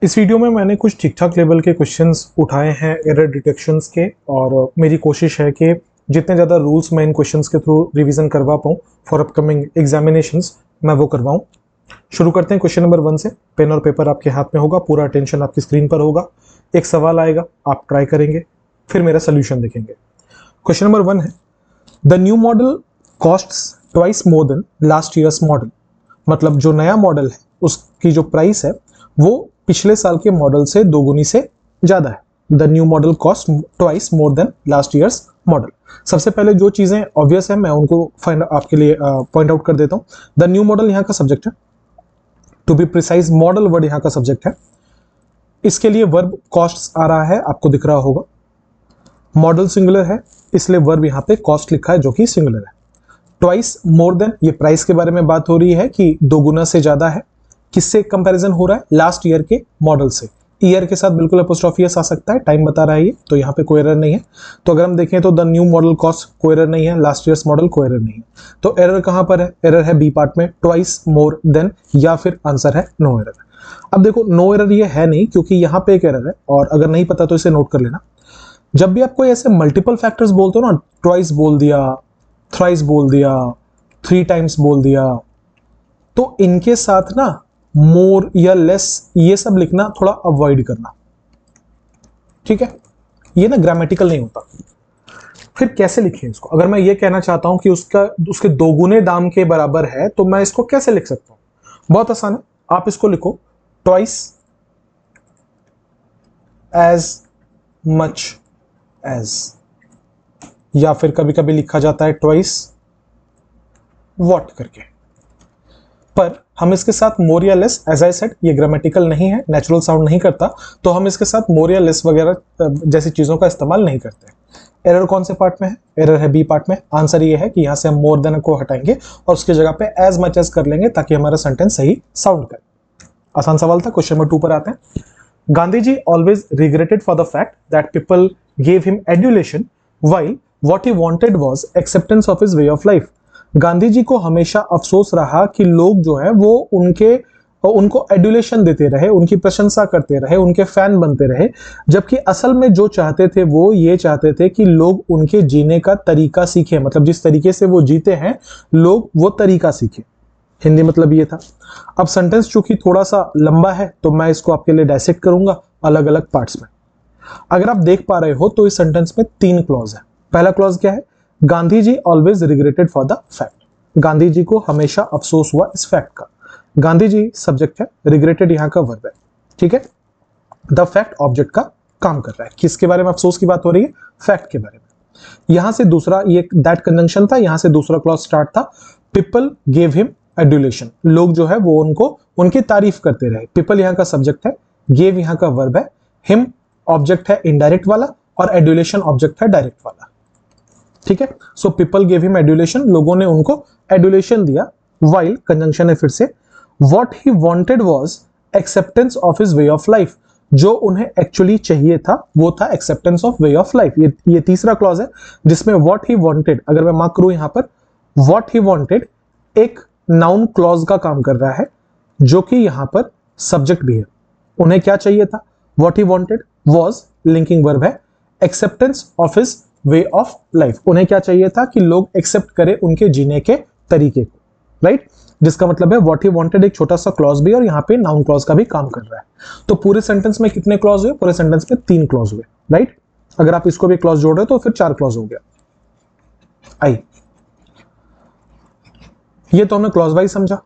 इस वीडियो में मैंने कुछ ठीक ठाक लेवल के क्वेश्चंस उठाए हैं एरर डिटेक्शंस के, और मेरी कोशिश है कि जितने ज़्यादा रूल्स मैं इन क्वेश्चंस के थ्रू रिवीजन करवा पाऊँ फॉर अपकमिंग एग्जामिनेशंस मैं वो करवाऊँ। शुरू करते हैं क्वेश्चन नंबर 1 से। पेन और पेपर आपके हाथ में होगा, पूरा अटेंशन आपकी स्क्रीन पर होगा। एक सवाल आएगा, आप ट्राई करेंगे, फिर मेरा सोल्यूशन देखेंगे। क्वेश्चन नंबर 1 है, the new model costs twice more than last years model. मतलब जो नया मॉडल है उसकी जो प्राइस है वो पिछले साल के मॉडल से दोगुनी से ज्यादा है। The new model cost twice more than last years model. सबसे पहले जो चीजें ऑब्वियस है मैं उनको फाइंड आपके लिए पॉइंट आउट कर देता हूँ। द न्यू मॉडल यहाँ का सब्जेक्ट है, to be precise modal word यहाँ का सब्जेक्ट है। इसके लिए वर्ब कॉस्ट आ रहा है, आपको दिख रहा होगा। मॉडल सिंगुलर है इसलिए वर्ब यहाँ पे कॉस्ट लिखा है जो कि सिंगुलर है। ट्वाइस मोर देन, ये प्राइस के बारे में बात हो रही है कि दोगुना से ज्यादा है। किससे कंपैरिजन हो रहा है? लास्ट ईयर के मॉडल से। ईयर के साथ बिल्कुल अपोस्ट्रोफी एस आ सकता है, टाइम बता रहा है ये, तो यहाँ पे कोई एरर नहीं है। तो अगर हम देखें तो द न्यू मॉडल कॉस्ट कोई एरर नहीं है, लास्ट ईयर्स मॉडल कोई एरर नहीं है। तो एरर कहाँ पर है? एरर है बी पार्ट में, ट्वाइस मोर देन, या फिर आंसर है नो एरर। अब देखो नो एरर ये है नहीं क्योंकि यहाँ पे एक एरर है, और अगर नहीं पता तो इसे नोट कर लेना। जब भी आप कोई ऐसे मल्टीपल फैक्टर्स बोलते हो ना, ट्वाइस बोल दिया, थ्राइस बोल दिया, 3 टाइम्स बोल दिया, तो इनके साथ ना मोर या लेस ये सब लिखना थोड़ा अवॉइड करना, ठीक है? ये ना ग्रामेटिकल नहीं होता। फिर कैसे लिखें इसको? अगर मैं ये कहना चाहता हूं कि उसके दोगुने दाम के बराबर है तो मैं इसको कैसे लिख सकता हूं? बहुत आसान है, आप इसको लिखो ट्वाइस एज मच एज, या फिर कभी कभी लिखा जाता है ट्वाइस व्हाट करके। पर हम इसके साथ मोर या लेस, एज आई सेड ये ग्रामेटिकल नहीं है, नेचुरल साउंड नहीं करता, तो हम इसके साथ मोर या लेस वगैरह जैसी चीजों का इस्तेमाल नहीं करते। एरर कौन से पार्ट में है? एरर है बी पार्ट में। आंसर ये है कि यहां से हम मोर देन को हटाएंगे और उसकी जगह पे एज मच एज कर लेंगे ताकि हमारा सेंटेंस सही साउंड करे। आसान सवाल था। क्वेश्चन नंबर 2 पर आते हैं। Gandhi ji always regretted for the fact that people gave him adulation while what he wanted was acceptance of his way of life. Gandhi ji को हमेशा अफसोस रहा कि लोग जो है वो उनको एडुलेशन देते रहे, उनकी प्रशंसा करते रहे, उनके फैन बनते रहे, जबकि असल में जो चाहते थे वो ये चाहते थे कि लोग उनके जीने का तरीका सीखें। मतलब जिस तरीके से वो जीते हैं लोग वो तरीका सीखें। हिंदी मतलब ये था। अब सेंटेंस चूंकि थोड़ा सा लंबा है तो मैं इसको आपके लिए डायसेक्ट करूंगा अलग अलग पार्ट्स में। अगर आप देख पा रहे हो तो इस सेंटेंस में 3 क्लॉज है। पहला क्लॉज क्या है? Gandhi ji always regretted for the fact. Gandhi ji को हमेशा अफसोस हुआ इस फैक्ट का। गांधी जी सब्जेक्ट है, रिग्रेटेड यहां का वर्ब है, ठीक है? द फैक्ट ऑब्जेक्ट का काम कर रहा है। किसके बारे में अफसोस की बात हो रही है? फैक्ट के बारे में। यहां से दूसरा, ये दैट कंजंक्शन था, यहां से दूसरा क्लॉज स्टार्ट था। पीपल गेव हिम एडुलेशन, लोग जो है वो उनकी तारीफ करते रहे। पीपल यहां का सब्जेक्ट है, गेव यहां का वर्ब है, हिम ऑब्जेक्ट है इनडायरेक्ट वाला, और एडुलेशन ऑब्जेक्ट है डायरेक्ट वाला, ठीक है? So people gave him adulation, लोगों ने उनको एडुलेशन दिया। वाइल कंजंक्शन है फिर से। What he wanted was acceptance of his way of life, जो उन्हें एक्चुअली चाहिए था वो था acceptance of way of life. ये तीसरा क्लॉज है जिसमें व्हाट ही वांटेड, अगर मैं मार्क करूं यहां पर, व्हाट ही वांटेड एक नाउन क्लॉज का काम कर रहा है जो कि यहां पर सब्जेक्ट भी है। उन्हें क्या चाहिए था? What he wanted was linking verb है, acceptance of his way of life. उन्हें क्या चाहिए था? कि लोग एक्सेप्ट करें उनके जीने के तरीके को, राइट? जिसका मतलब है व्हाट ही वांटेड एक छोटा सा क्लॉज भी और यहाँ पे नाउन क्लॉज का भी काम कर रहा है। तो पूरे सेंटेंस में कितने क्लॉज हुए? पूरे सेंटेंस में 3 क्लॉज हुए, राइट? अगर आप इसको भी क्लॉज जोड़ रहे हो तो फिर 4 क्लॉज हो गया। आई, ये तो हमने क्लॉज वाइज समझा।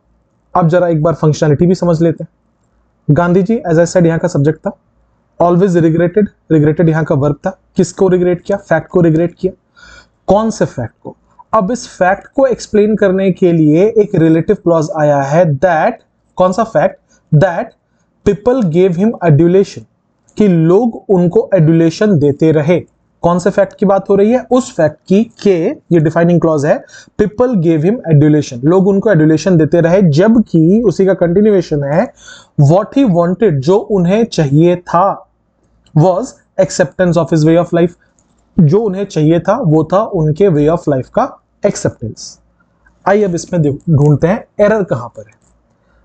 अब जरा एक बार फंक्शनैलिटी भी समझ लेते हैं। गांधी जी एज आई सेड यहाँ का सब्जेक्ट था। ऑलवेज रिग्रेटेड, रिग्रेटेड यहाँ का वर्ब था। किसको रिग्रेट किया? फैक्ट को रिग्रेट किया। कौन से फैक्ट को? अब इस फैक्ट को एक्सप्लेन करने के लिए एक रिलेटिव क्लॉज आया है, दैट, कौन सा fact? That people gave him adulation, कि लोग उनको एडुलेशन देते रहे। कौन से फैक्ट की बात हो रही है? उस फैक्ट की के, ये डिफाइनिंग क्लॉज है, पीपल गेव हिम एडुलेशन, लोग उनको एडुलेशन देते रहे, जबकि उसी का कंटिन्यूएशन है व्हाट ही वांटेड, जो उन्हें चाहिए था, was acceptance of his way of life, जो उन्हें चाहिए था वो था उनके वे ऑफ लाइफ का एक्सेप्टेंस। आइए अब इसमें ढूंढते हैं एरर कहां पर है।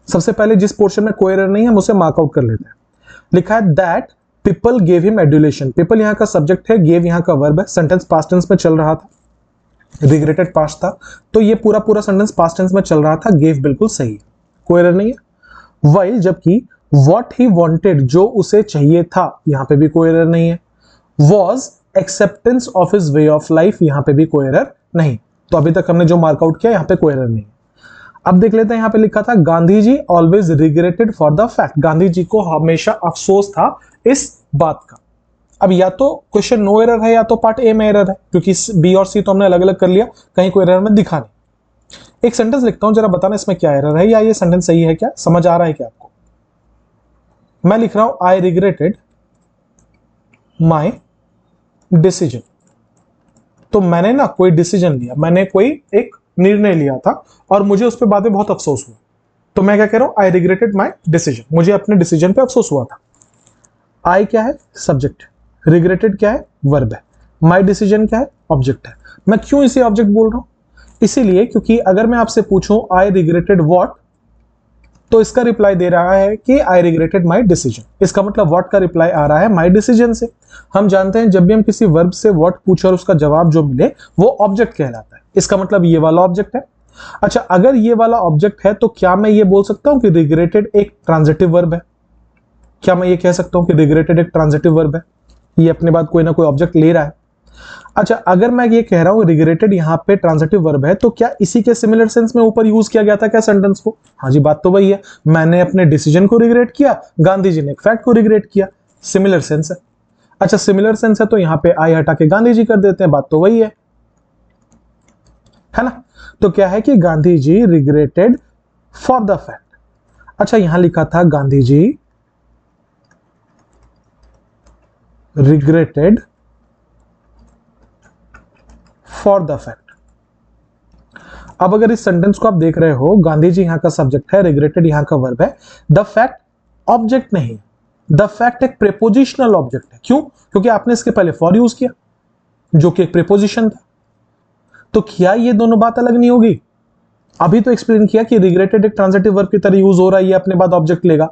सबसे पहले जिस पोर्शन में कोई एरर नहीं है हम उसे मार्क आउट कर लेते हैं। लिखा है that people gave him adulation. People यहाँ का सब्जेक्ट है, गेव यहाँ का वर्ब है, सेंटेंस पास्ट टेंस में चल रहा था, रिग्रेटेड पास्ट था, तो ये पूरा पूरा सेंटेंस पास्ट टेंस में चल रहा था, गेव बिल्कुल सही है, कोई एरर नहीं है। वाइल जबकि व्हाट ही वांटेड जो उसे चाहिए था, यहां पे भी कोई एरर नहीं है। Was acceptance of his way of life, यहां पे भी कोई एरर नहीं। तो अभी तक हमने जो मार्कआउट किया यहां पे कोई एरर नहीं। अब देख लेते हैं, यहां पे लिखा था Gandhi ji always regretted for the fact. Gandhi ji को हमेशा अफसोस था इस बात का। अब या तो क्वेश्चन नो एरर है या तो पार्ट ए में एरर है, क्योंकि बी और सी तो हमने अलग अलग कर लिया, कहीं कोई एरर में दिखा नहीं। एक सेंटेंस लिखता हूं, जरा बताना इसमें क्या एरर है या ये सेंटेंस सही है क्या, समझ आ रहा है क्या आपको। मैं लिख रहा हूं आई रिग्रेटेड माई डिसीजन। तो मैंने ना कोई डिसीजन लिया, मैंने कोई एक निर्णय लिया था और मुझे उस पर बाद में बहुत अफसोस हुआ, तो मैं क्या कह रहा हूं, आई रिग्रेटेड माई डिसीजन, मुझे अपने डिसीजन पे अफसोस हुआ था। आई क्या है, सब्जेक्ट, रिग्रेटेड क्या है, वर्ब है, माई डिसीजन क्या है, ऑब्जेक्ट है। मैं क्यों इसे ऑब्जेक्ट बोल रहा हूं, इसीलिए क्योंकि अगर मैं आपसे पूछूं आई रिग्रेटेड व्हाट, तो इसका रिप्लाई दे रहा है कि आई रिग्रेटेड माई डिसीजन, इसका मतलब व्हाट का रिप्लाई आ रहा है माई डिसीजन से। हम जानते हैं जब भी हम किसी वर्ब से व्हाट पूछे और उसका जवाब जो मिले वो ऑब्जेक्ट कहलाता है, इसका मतलब ये वाला ऑब्जेक्ट है। अच्छा, अगर ये वाला ऑब्जेक्ट है तो क्या मैं ये बोल सकता हूं कि रिग्रेटेड एक ट्रांजिटिव वर्ब है, क्या मैं ये कह सकता हूं कि रिग्रेटेड एक ट्रांजिटिव वर्ब है, ये अपने बाद कोई ना कोई ऑब्जेक्ट ले रहा है। अच्छा, अगर मैं ये कह रहा हूं रिग्रेटेड यहां पे ट्रांजिटिव वर्ब है, तो क्या इसी के सिमिलर सेंस में ऊपर यूज किया गया था क्या सेंटेंस को, हाँ जी, बात तो वही है, मैंने अपने डिसीजन को रिग्रेट किया, गांधी जी ने एक फैक्ट को रिग्रेट किया, सिमिलर सेंस है। अच्छा, सिमिलर सेंस है तो यहां पे आई हटा के गांधी जी कर देते हैं, बात तो वही है ना। तो क्या है कि Gandhi ji regretted for the fact. अच्छा, यहां लिखा था गांधी जी रिग्रेटेड फॉर द फैक्ट। अब अगर इस सेंटेंस को आप देख रहे हो, गांधी जी यहां का सब्जेक्ट है, रिग्रेटेड यहां का वर्ब है, द फैक्ट ऑब्जेक्ट नहीं, द फैक्ट एक प्रीपोजिशनल ऑब्जेक्ट है। क्यों, क्योंकि आपने इसके पहले फॉर यूज किया जो कि एक प्रीपोजिशन था। तो क्या ये दोनों बात अलग नहीं होगी, अभी तो एक्सप्लेन किया कि रिग्रेटेड एक ट्रांजिटिव वर्ब की तरह यूज हो रहा है, ये अपने बाद ऑब्जेक्ट लेगा,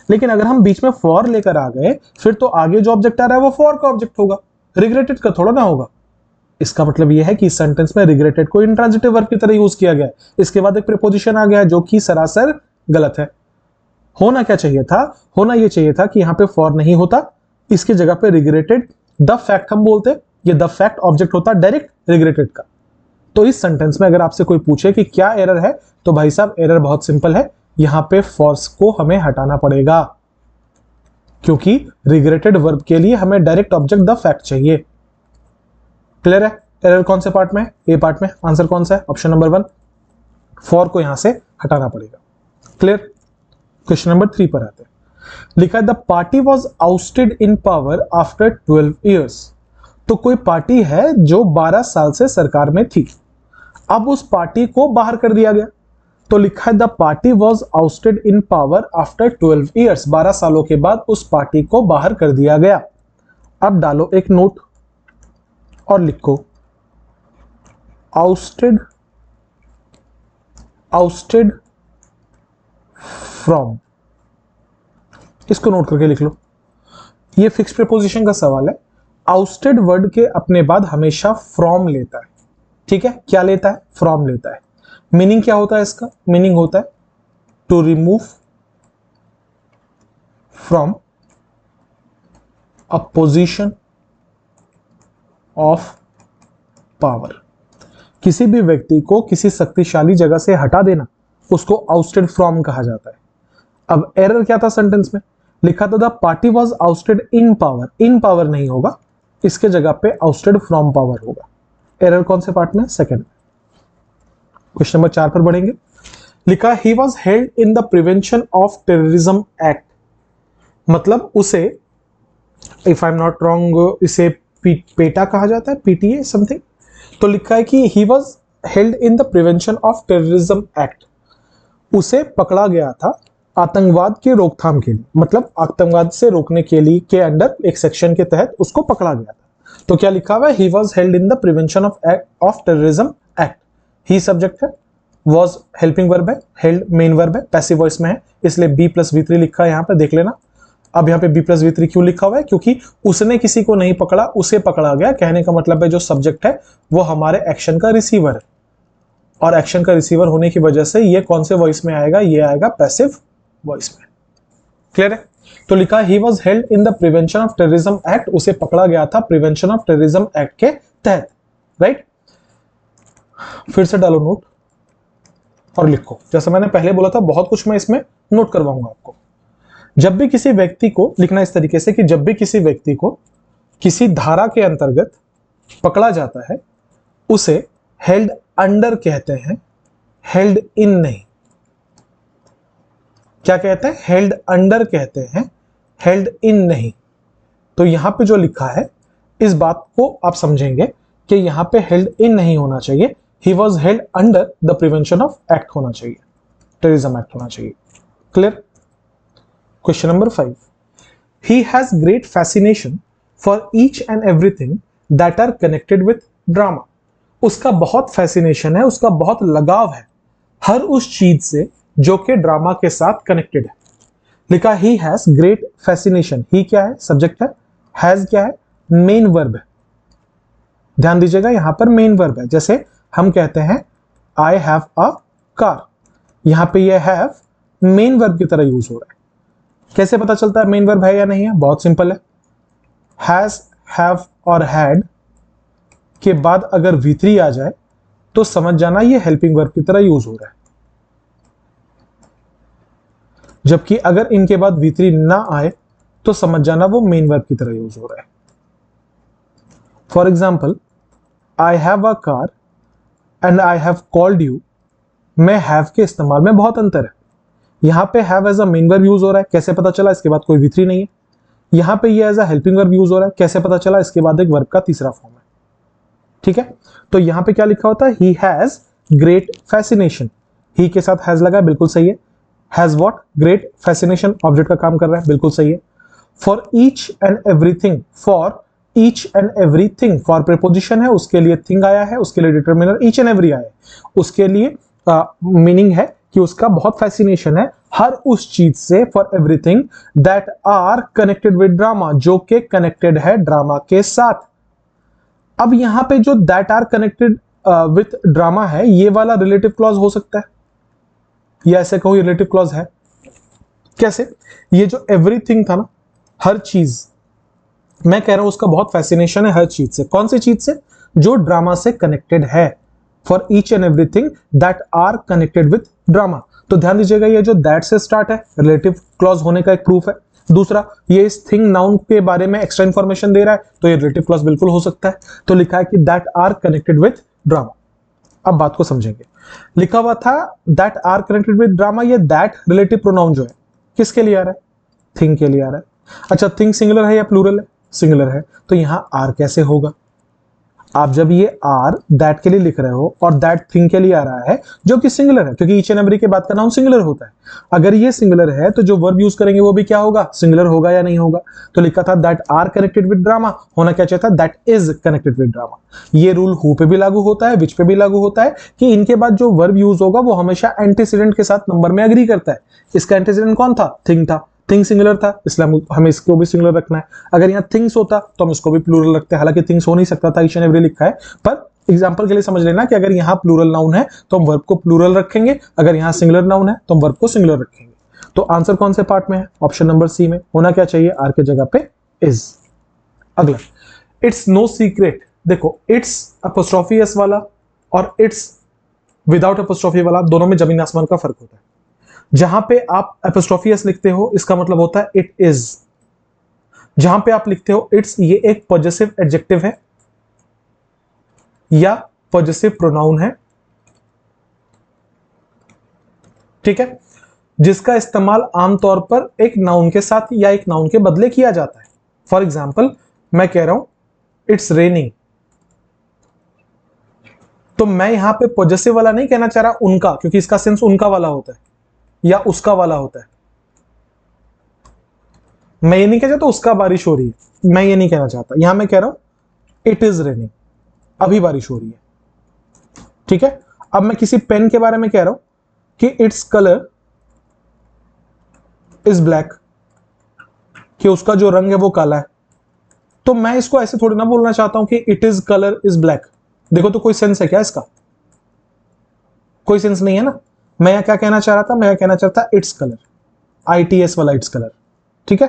लेकिन अगर हम बीच में फॉर लेकर आ गए फिर तो आगे जो ऑब्जेक्ट आ रहा है वो फॉर का ऑब्जेक्ट होगा, रिग्रेटेड का थोड़ा ना होगा। इसका मतलब यह है कि इस सेंटेंस में रिग्रेटेड को इंट्रांजिटिव वर्ब की तरह यूज किया गया है, इसके बाद एक प्रीपोजिशन आ गया जो कि सरासर गलत है। होना क्या चाहिए था, होना यह चाहिए था कि यहां पे फॉर नहीं होता, इसकी जगह पे रिग्रेटेड द फैक्ट हम बोलते, ये द फैक्ट ऑब्जेक्ट होता डायरेक्ट रिग्रेटेड का। तो इस सेंटेंस में अगर आपसे कोई पूछे कि क्या एरर है, तो भाई साहब एरर बहुत सिंपल है, यहां पे फॉर्स को हमें हटाना पड़ेगा, क्योंकि रिग्रेटेड वर्ब के लिए हमें डायरेक्ट ऑब्जेक्ट द फैक्ट चाहिए। क्लियर है, एरर कौन से पार्ट में, ए पार्ट में, आंसर कौन सा है, ऑप्शन नंबर 1, फॉर को यहां से हटाना पड़ेगा। क्लियर। क्वेश्चन नंबर 3 पर आते हैं, लिखा है the party was ousted in power after 12 years. तो कोई पार्टी है जो 12 साल से सरकार में थी, अब उस पार्टी को बाहर कर दिया गया, तो लिखा है the party was ousted in power after 12 years, 12 सालों के बाद उस पार्टी को बाहर कर दिया गया। अब डालो एक नोट और लिखो आउस्टेड, आउस्टेड फ्रॉम, इसको नोट करके लिख लो, ये फिक्स प्रीपोजिशन का सवाल है। आउस्टेड वर्ड के अपने बाद हमेशा फ्रॉम लेता है, ठीक है, क्या लेता है, फ्रॉम लेता है। मीनिंग क्या होता है इसका, मीनिंग होता है to remove from a position of power, किसी भी व्यक्ति को किसी शक्तिशाली जगह से हटा देना, उसको आउस्टेड फ्रॉम कहा जाता है। अब एरर क्या था सेंटेंस में, लिखा था the party was ousted in power, in power नहीं होगा, इसके जगह पे आउस्टेड फ्रॉम पावर होगा। एरर कौन से पार्ट में, सेकंड। क्वेश्चन नंबर 4 पर बढ़ेंगे, लिखा ही was held in the prevention of terrorism act, मतलब उसे, if I am not wrong इसे पेटा कहा जाता है, पीटीए समथिंग। तो लिखा है कि ही was held in the prevention of terrorism act, उसे पकड़ा गया था आतंकवाद की रोकथाम के लिए, मतलब आतंकवाद से रोकने के लिए के अंडर एक सेक्शन के तहत उसको पकड़ा गया था। तो क्या लिखा हुआ है, ही was held in the prevention of terrorism act, he subject है, वॉज हेल्पिंग वर्ब है, हेल्ड मेन वर्ब है, पैसिव वॉइस में है, इसलिए B+V3 लिखा है, यहां पे देख लेना। अब यहाँ पे बी प्लस वी थ्री क्यों लिखा हुआ है? क्योंकि उसने किसी को नहीं पकड़ा, उसे पकड़ा गया। कहने का मतलब है जो सब्जेक्ट है वो हमारे एक्शन का रिसीवर है, और एक्शन का रिसीवर होने की वजह से ये कौन से वॉइस में आएगा? ये आएगा पैसिव वॉइस में। क्लियर है? तो लिखा ही was held in the prevention of terrorism act, उसे पकड़ा गया था प्रिवेंशन ऑफ टेररिज्म एक्ट के तहत। राइट? फिर से डालो नोट और लिखो। जैसे मैंने पहले बोला था, बहुत कुछ मैं इसमें नोट करवाऊंगा आपको। जब भी किसी व्यक्ति को लिखना इस तरीके से कि जब भी किसी व्यक्ति को किसी धारा के अंतर्गत पकड़ा जाता है उसे हेल्ड अंडर कहते हैं, हेल्ड इन नहीं। क्या कहते हैं? हेल्ड अंडर कहते हैं, हेल्ड इन नहीं। तो यहां पे जो लिखा है इस बात को आप समझेंगे कि यहां पे हेल्ड इन नहीं होना चाहिए, he was held under the prevention of act होना चाहिए, टेररिज्म एक्ट होना चाहिए। Clear? Question number 5, he has great fascination for each and everything that are connected with drama. उसका बहुत फैसिनेशन है, उसका बहुत लगाव है हर उस चीज से जो कि ड्रामा के साथ कनेक्टेड है। लिखा ही हैज ग्रेट फैसिनेशन। ही क्या है? सब्जेक्ट है। हैज क्या है? मेन वर्ब है। ध्यान दीजिएगा, यहां पर मेन वर्ब है। जैसे हम कहते हैं आई हैव अ कार, यहां पे ये हैव मेन वर्ब की तरह यूज हो रहा है। कैसे पता चलता है मेन वर्ब है या नहीं है? बहुत सिंपल है। हैज, हैव और हैड के बाद अगर V3 आ जाए तो समझ जाना ये हेल्पिंग वर्ब की तरह यूज हो रहा है, जबकि अगर इनके बाद V3 ना आए तो समझ जाना वो मेन वर्ब की तरह यूज हो रहा है। For example, I have a car and I have called you में हैव के इस्तेमाल में बहुत अंतर है। यहां पे have as a main verb use हो रहा है, कैसे पता चला? इसके बाद कोई V3 नहीं है। यहां पे ये as a helping verb use हो रहा है, कैसे पता चला? इसके बाद एक वर्ब का तीसरा फॉर्म है। ठीक है? तो यहां पे क्या लिखा होता है? He has great fascination. He के साथ हैज लगा है, बिल्कुल सही है। Has what? Great fascination, object का काम कर रहा है, बिल्कुल सही है। For each and everything, for each and everything, for preposition है, उसके लिए थिंग आया है, उसके लिए डिटरमिनर ईच एंड एवरी आया है, उसके लिए मीनिंग है कि उसका बहुत फैसिनेशन है हर उस चीज से, for everything that are connected with drama, जो के कनेक्टेड है ड्रामा के साथ। अब यहां पे जो that are connected with drama है, ये वाला रिलेटिव क्लॉज हो सकता है, या ऐसे कहो रिलेटिव क्लॉज है। कैसे? ये जो एवरीथिंग था ना, हर चीज, मैं कह रहा हूं उसका बहुत फैसिनेशन है हर चीज से। कौन सी चीज से? जो ड्रामा से कनेक्टेड है। For each and everything that are connected with drama. तो ध्यान दीजिएगा, ये जो दैट से स्टार्ट है रिलेटिव क्लॉज होने का एक प्रूफ है। दूसरा, ये इस थिंग नाउन के बारे में एक्स्ट्रा इंफॉर्मेशन दे रहा है, तो ये रिलेटिव क्लॉज बिल्कुल हो सकता है। तो लिखा है कि that are connected with drama. अब बात को समझेंगे। लिखा हुआ था that are connected with drama, ये दैट रिलेटिव प्रोनाउन जो है किसके लिए आ रहा है? थिंग के लिए आ रहा है। अच्छा, थिंग सिंगुलर है या प्लूरल है? सिंगुलर है, तो यहां आर कैसे होगा? आप जब ये आर दैट के लिए लिख रहे हो और दैट थिंग के लिए आ रहा है जो कि सिंगुलर है, क्योंकि ईच एंड एवरी के बाद का नाउन सिंगुलर होता है। अगर ये सिंगुलर है तो जो वर्ब यूज करेंगे वो भी क्या होगा? सिंगुलर होगा या नहीं होगा? तो लिखा था that are connected with drama, होना क्या चाहिए था? That is connected with drama. ये रूल हु पे भी लागू होता है, विच पे भी लागू होता है, कि इनके बाद जो वर्ब यूज होगा वो हमेशा एंटीसीडेंट के साथ नंबर में एग्री करता है। इसका एंटीसीडेंट कौन था? थिंग था। थिंग सिंगुलर था, इसलिए हमें इसको भी सिंगुलर रखना है। अगर यहाँ थिंग्स होता तो हम इसको भी प्लूरल रखते हैं, हालांकि थिंग्स हो नहीं सकता था, ईच एंड एवरी लिखा है, पर एग्जांपल के लिए समझ लेना कि अगर यहाँ प्लूरल नाउन है तो हम वर्ब को प्लूरल रखेंगे, अगर यहाँ सिंगुलर नाउन है तो हम वर्ब को सिंगुलर रखेंगे। तो आंसर कौन से पार्ट में है? ऑप्शन नंबर सी में। होना क्या चाहिए? आर के जगह पे इज। अगला, इट्स नो सीक्रेट। देखो, इट्स अपोस्ट्रोफी एस वाला और इट्स विदाउट अपोस्ट्रोफी वाला, दोनों में जमीन आसमान का फर्क होता है। जहां पे आप एपोस्ट्रोफी एस लिखते हो इसका मतलब होता है इट इज। जहां पे आप लिखते हो इट्स, ये एक पॉजेसिव एडजेक्टिव है या पॉजेसिव प्रोनाउन है, ठीक है, जिसका इस्तेमाल आमतौर पर एक नाउन के साथ या एक नाउन के बदले किया जाता है। फॉर एग्जाम्पल, मैं कह रहा हूं इट्स रेनिंग, तो मैं यहां पे पॉजेसिव वाला नहीं कहना चाह रहा उनका, क्योंकि इसका सेंस उनका वाला होता है या उसका वाला होता है। मैं ये नहीं कह चाहता उसका बारिश हो रही है, मैं ये नहीं कहना चाहता। यहां मैं कह रहा हूं इट इज रेनिंग, अभी बारिश हो रही है, ठीक है। अब मैं किसी पेन के बारे में कह रहा हूं कि इट्स कलर इज ब्लैक, कि उसका जो रंग है वो काला है, तो मैं इसको ऐसे थोड़ी ना बोलना चाहता हूं कि it is colour is black. देखो तो कोई सेंस है क्या इसका? कोई सेंस नहीं है ना। मैं यहां क्या कहना चाह रहा था? मैं यह कहना चाहता था इट्स कलर, ITS वाला इट्स कलर। ठीक है,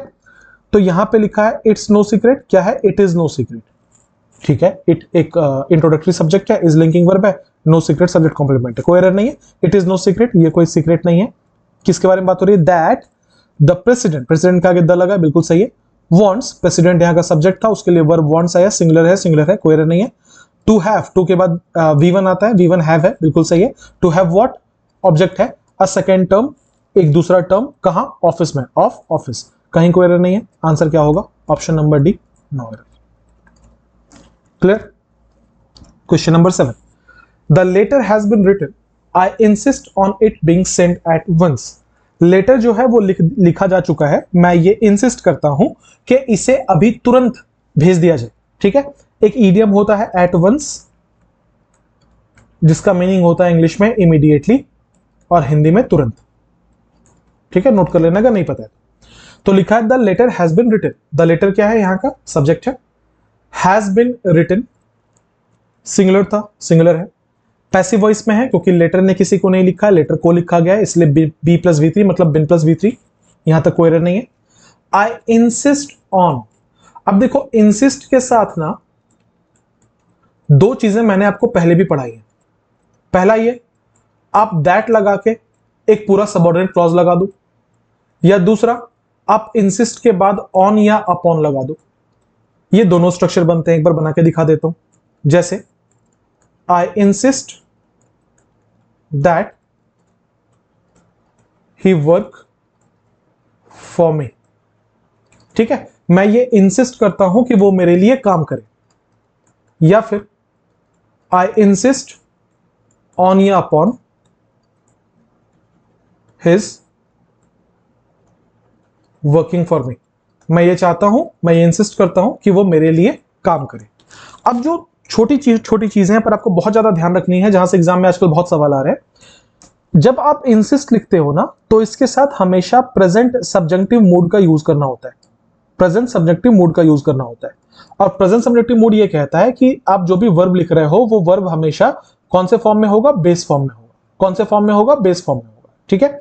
तो यहां पे लिखा है इट्स नो सीक्रेट, क्या है? It is no secret. ठीक है, इट एक इंट्रोडक्टरी सब्जेक्ट है, इज लिंकिंग वर्ब है, नो सीक्रेट सब्जेक्ट कॉम्प्लीमेंट है, कोई एरर नहीं है। इट इज नो सीक्रेट, ये कोई सीक्रेट नहीं है। किसके बारे में बात हो रही है? दैट द प्रेसिडेंट, प्रेसिडेंट के आगे द लगा है, बिल्कुल सही है। वांट्स, प्रेसिडेंट यहां का सब्जेक्ट था, उसके लिए वर्ब वांट्स आया, सिंगुलर है, कोई एरर नहीं है। टू हैव, टू के बाद V1 आता है, V1 हैव है, बिल्कुल सही है। टू हैव व्हाट, ऑब्जेक्ट है। अ सेकेंड टर्म, एक दूसरा टर्म, कहां? ऑफिस में, ऑफ ऑफिस, कहीं कोई एरर नहीं है। आंसर क्या होगा? Option number D, no error. Clear? Question number 7, the letter has been written, I insist on it being sent at once. Letter जो है वो लिखा जा चुका है, मैं ये इंसिस्ट करता हूं कि इसे अभी तुरंत भेज दिया जाए। ठीक है, एक ईडियम होता है एट वंस, जिसका मीनिंग होता है इंग्लिश में इमीडिएटली और हिंदी में तुरंत। ठीक है, नोट कर लेना का नहीं पता है तो लिखा है the letter has been written. The letter क्या है? यहां का सब्जेक्ट है। हैज बीन रिटन, सिंगुलर था, सिंगुलर है। पैसिव वॉइस में है क्योंकि लेटर ने किसी को नहीं लिखा है, लेटर को लिखा गया है, इसलिए B प्लस V3 मतलब बिन प्लस V3। यहां तक कोई एरर नहीं है। आई इंसिस्ट ऑन, अब देखो इंसिस्ट के साथ ना दो चीजें मैंने आपको पहले भी पढ़ाई है। पहला ये, आप दैट लगा के एक पूरा सबऑर्डिनेट क्लॉज लगा दो, या दूसरा आप इंसिस्ट के बाद ऑन या अपॉन लगा दो। ये दोनों स्ट्रक्चर बनते हैं, एक बार बना के दिखा देता हूं। जैसे I insist that he work for me। ठीक है, मैं ये इंसिस्ट करता हूं कि वो मेरे लिए काम करे। या फिर I insist on या upon his working for me। मैं ये चाहता हूं, मैं ये इंसिस्ट करता हूं कि वो मेरे लिए काम करे। अब जो छोटी चीजें हैं पर आपको बहुत ज्यादा ध्यान रखनी है, जहां से एग्जाम में आजकल बहुत सवाल आ रहे हैं। जब आप इंसिस्ट लिखते हो ना, तो इसके साथ हमेशा प्रेजेंट सब्जेक्टिव मूड का यूज करना होता है। प्रेजेंट सब्जेक्टिव मूड का यूज करना होता है। और प्रेजेंट सब्जेक्टिव मूड ये कहता है कि आप जो भी वर्ब लिख रहे हो वो वर्ब हमेशा कौन से फॉर्म में होगा? बेस फॉर्म में होगा। कौन से फॉर्म में होगा? बेस फॉर्म में होगा। ठीक है,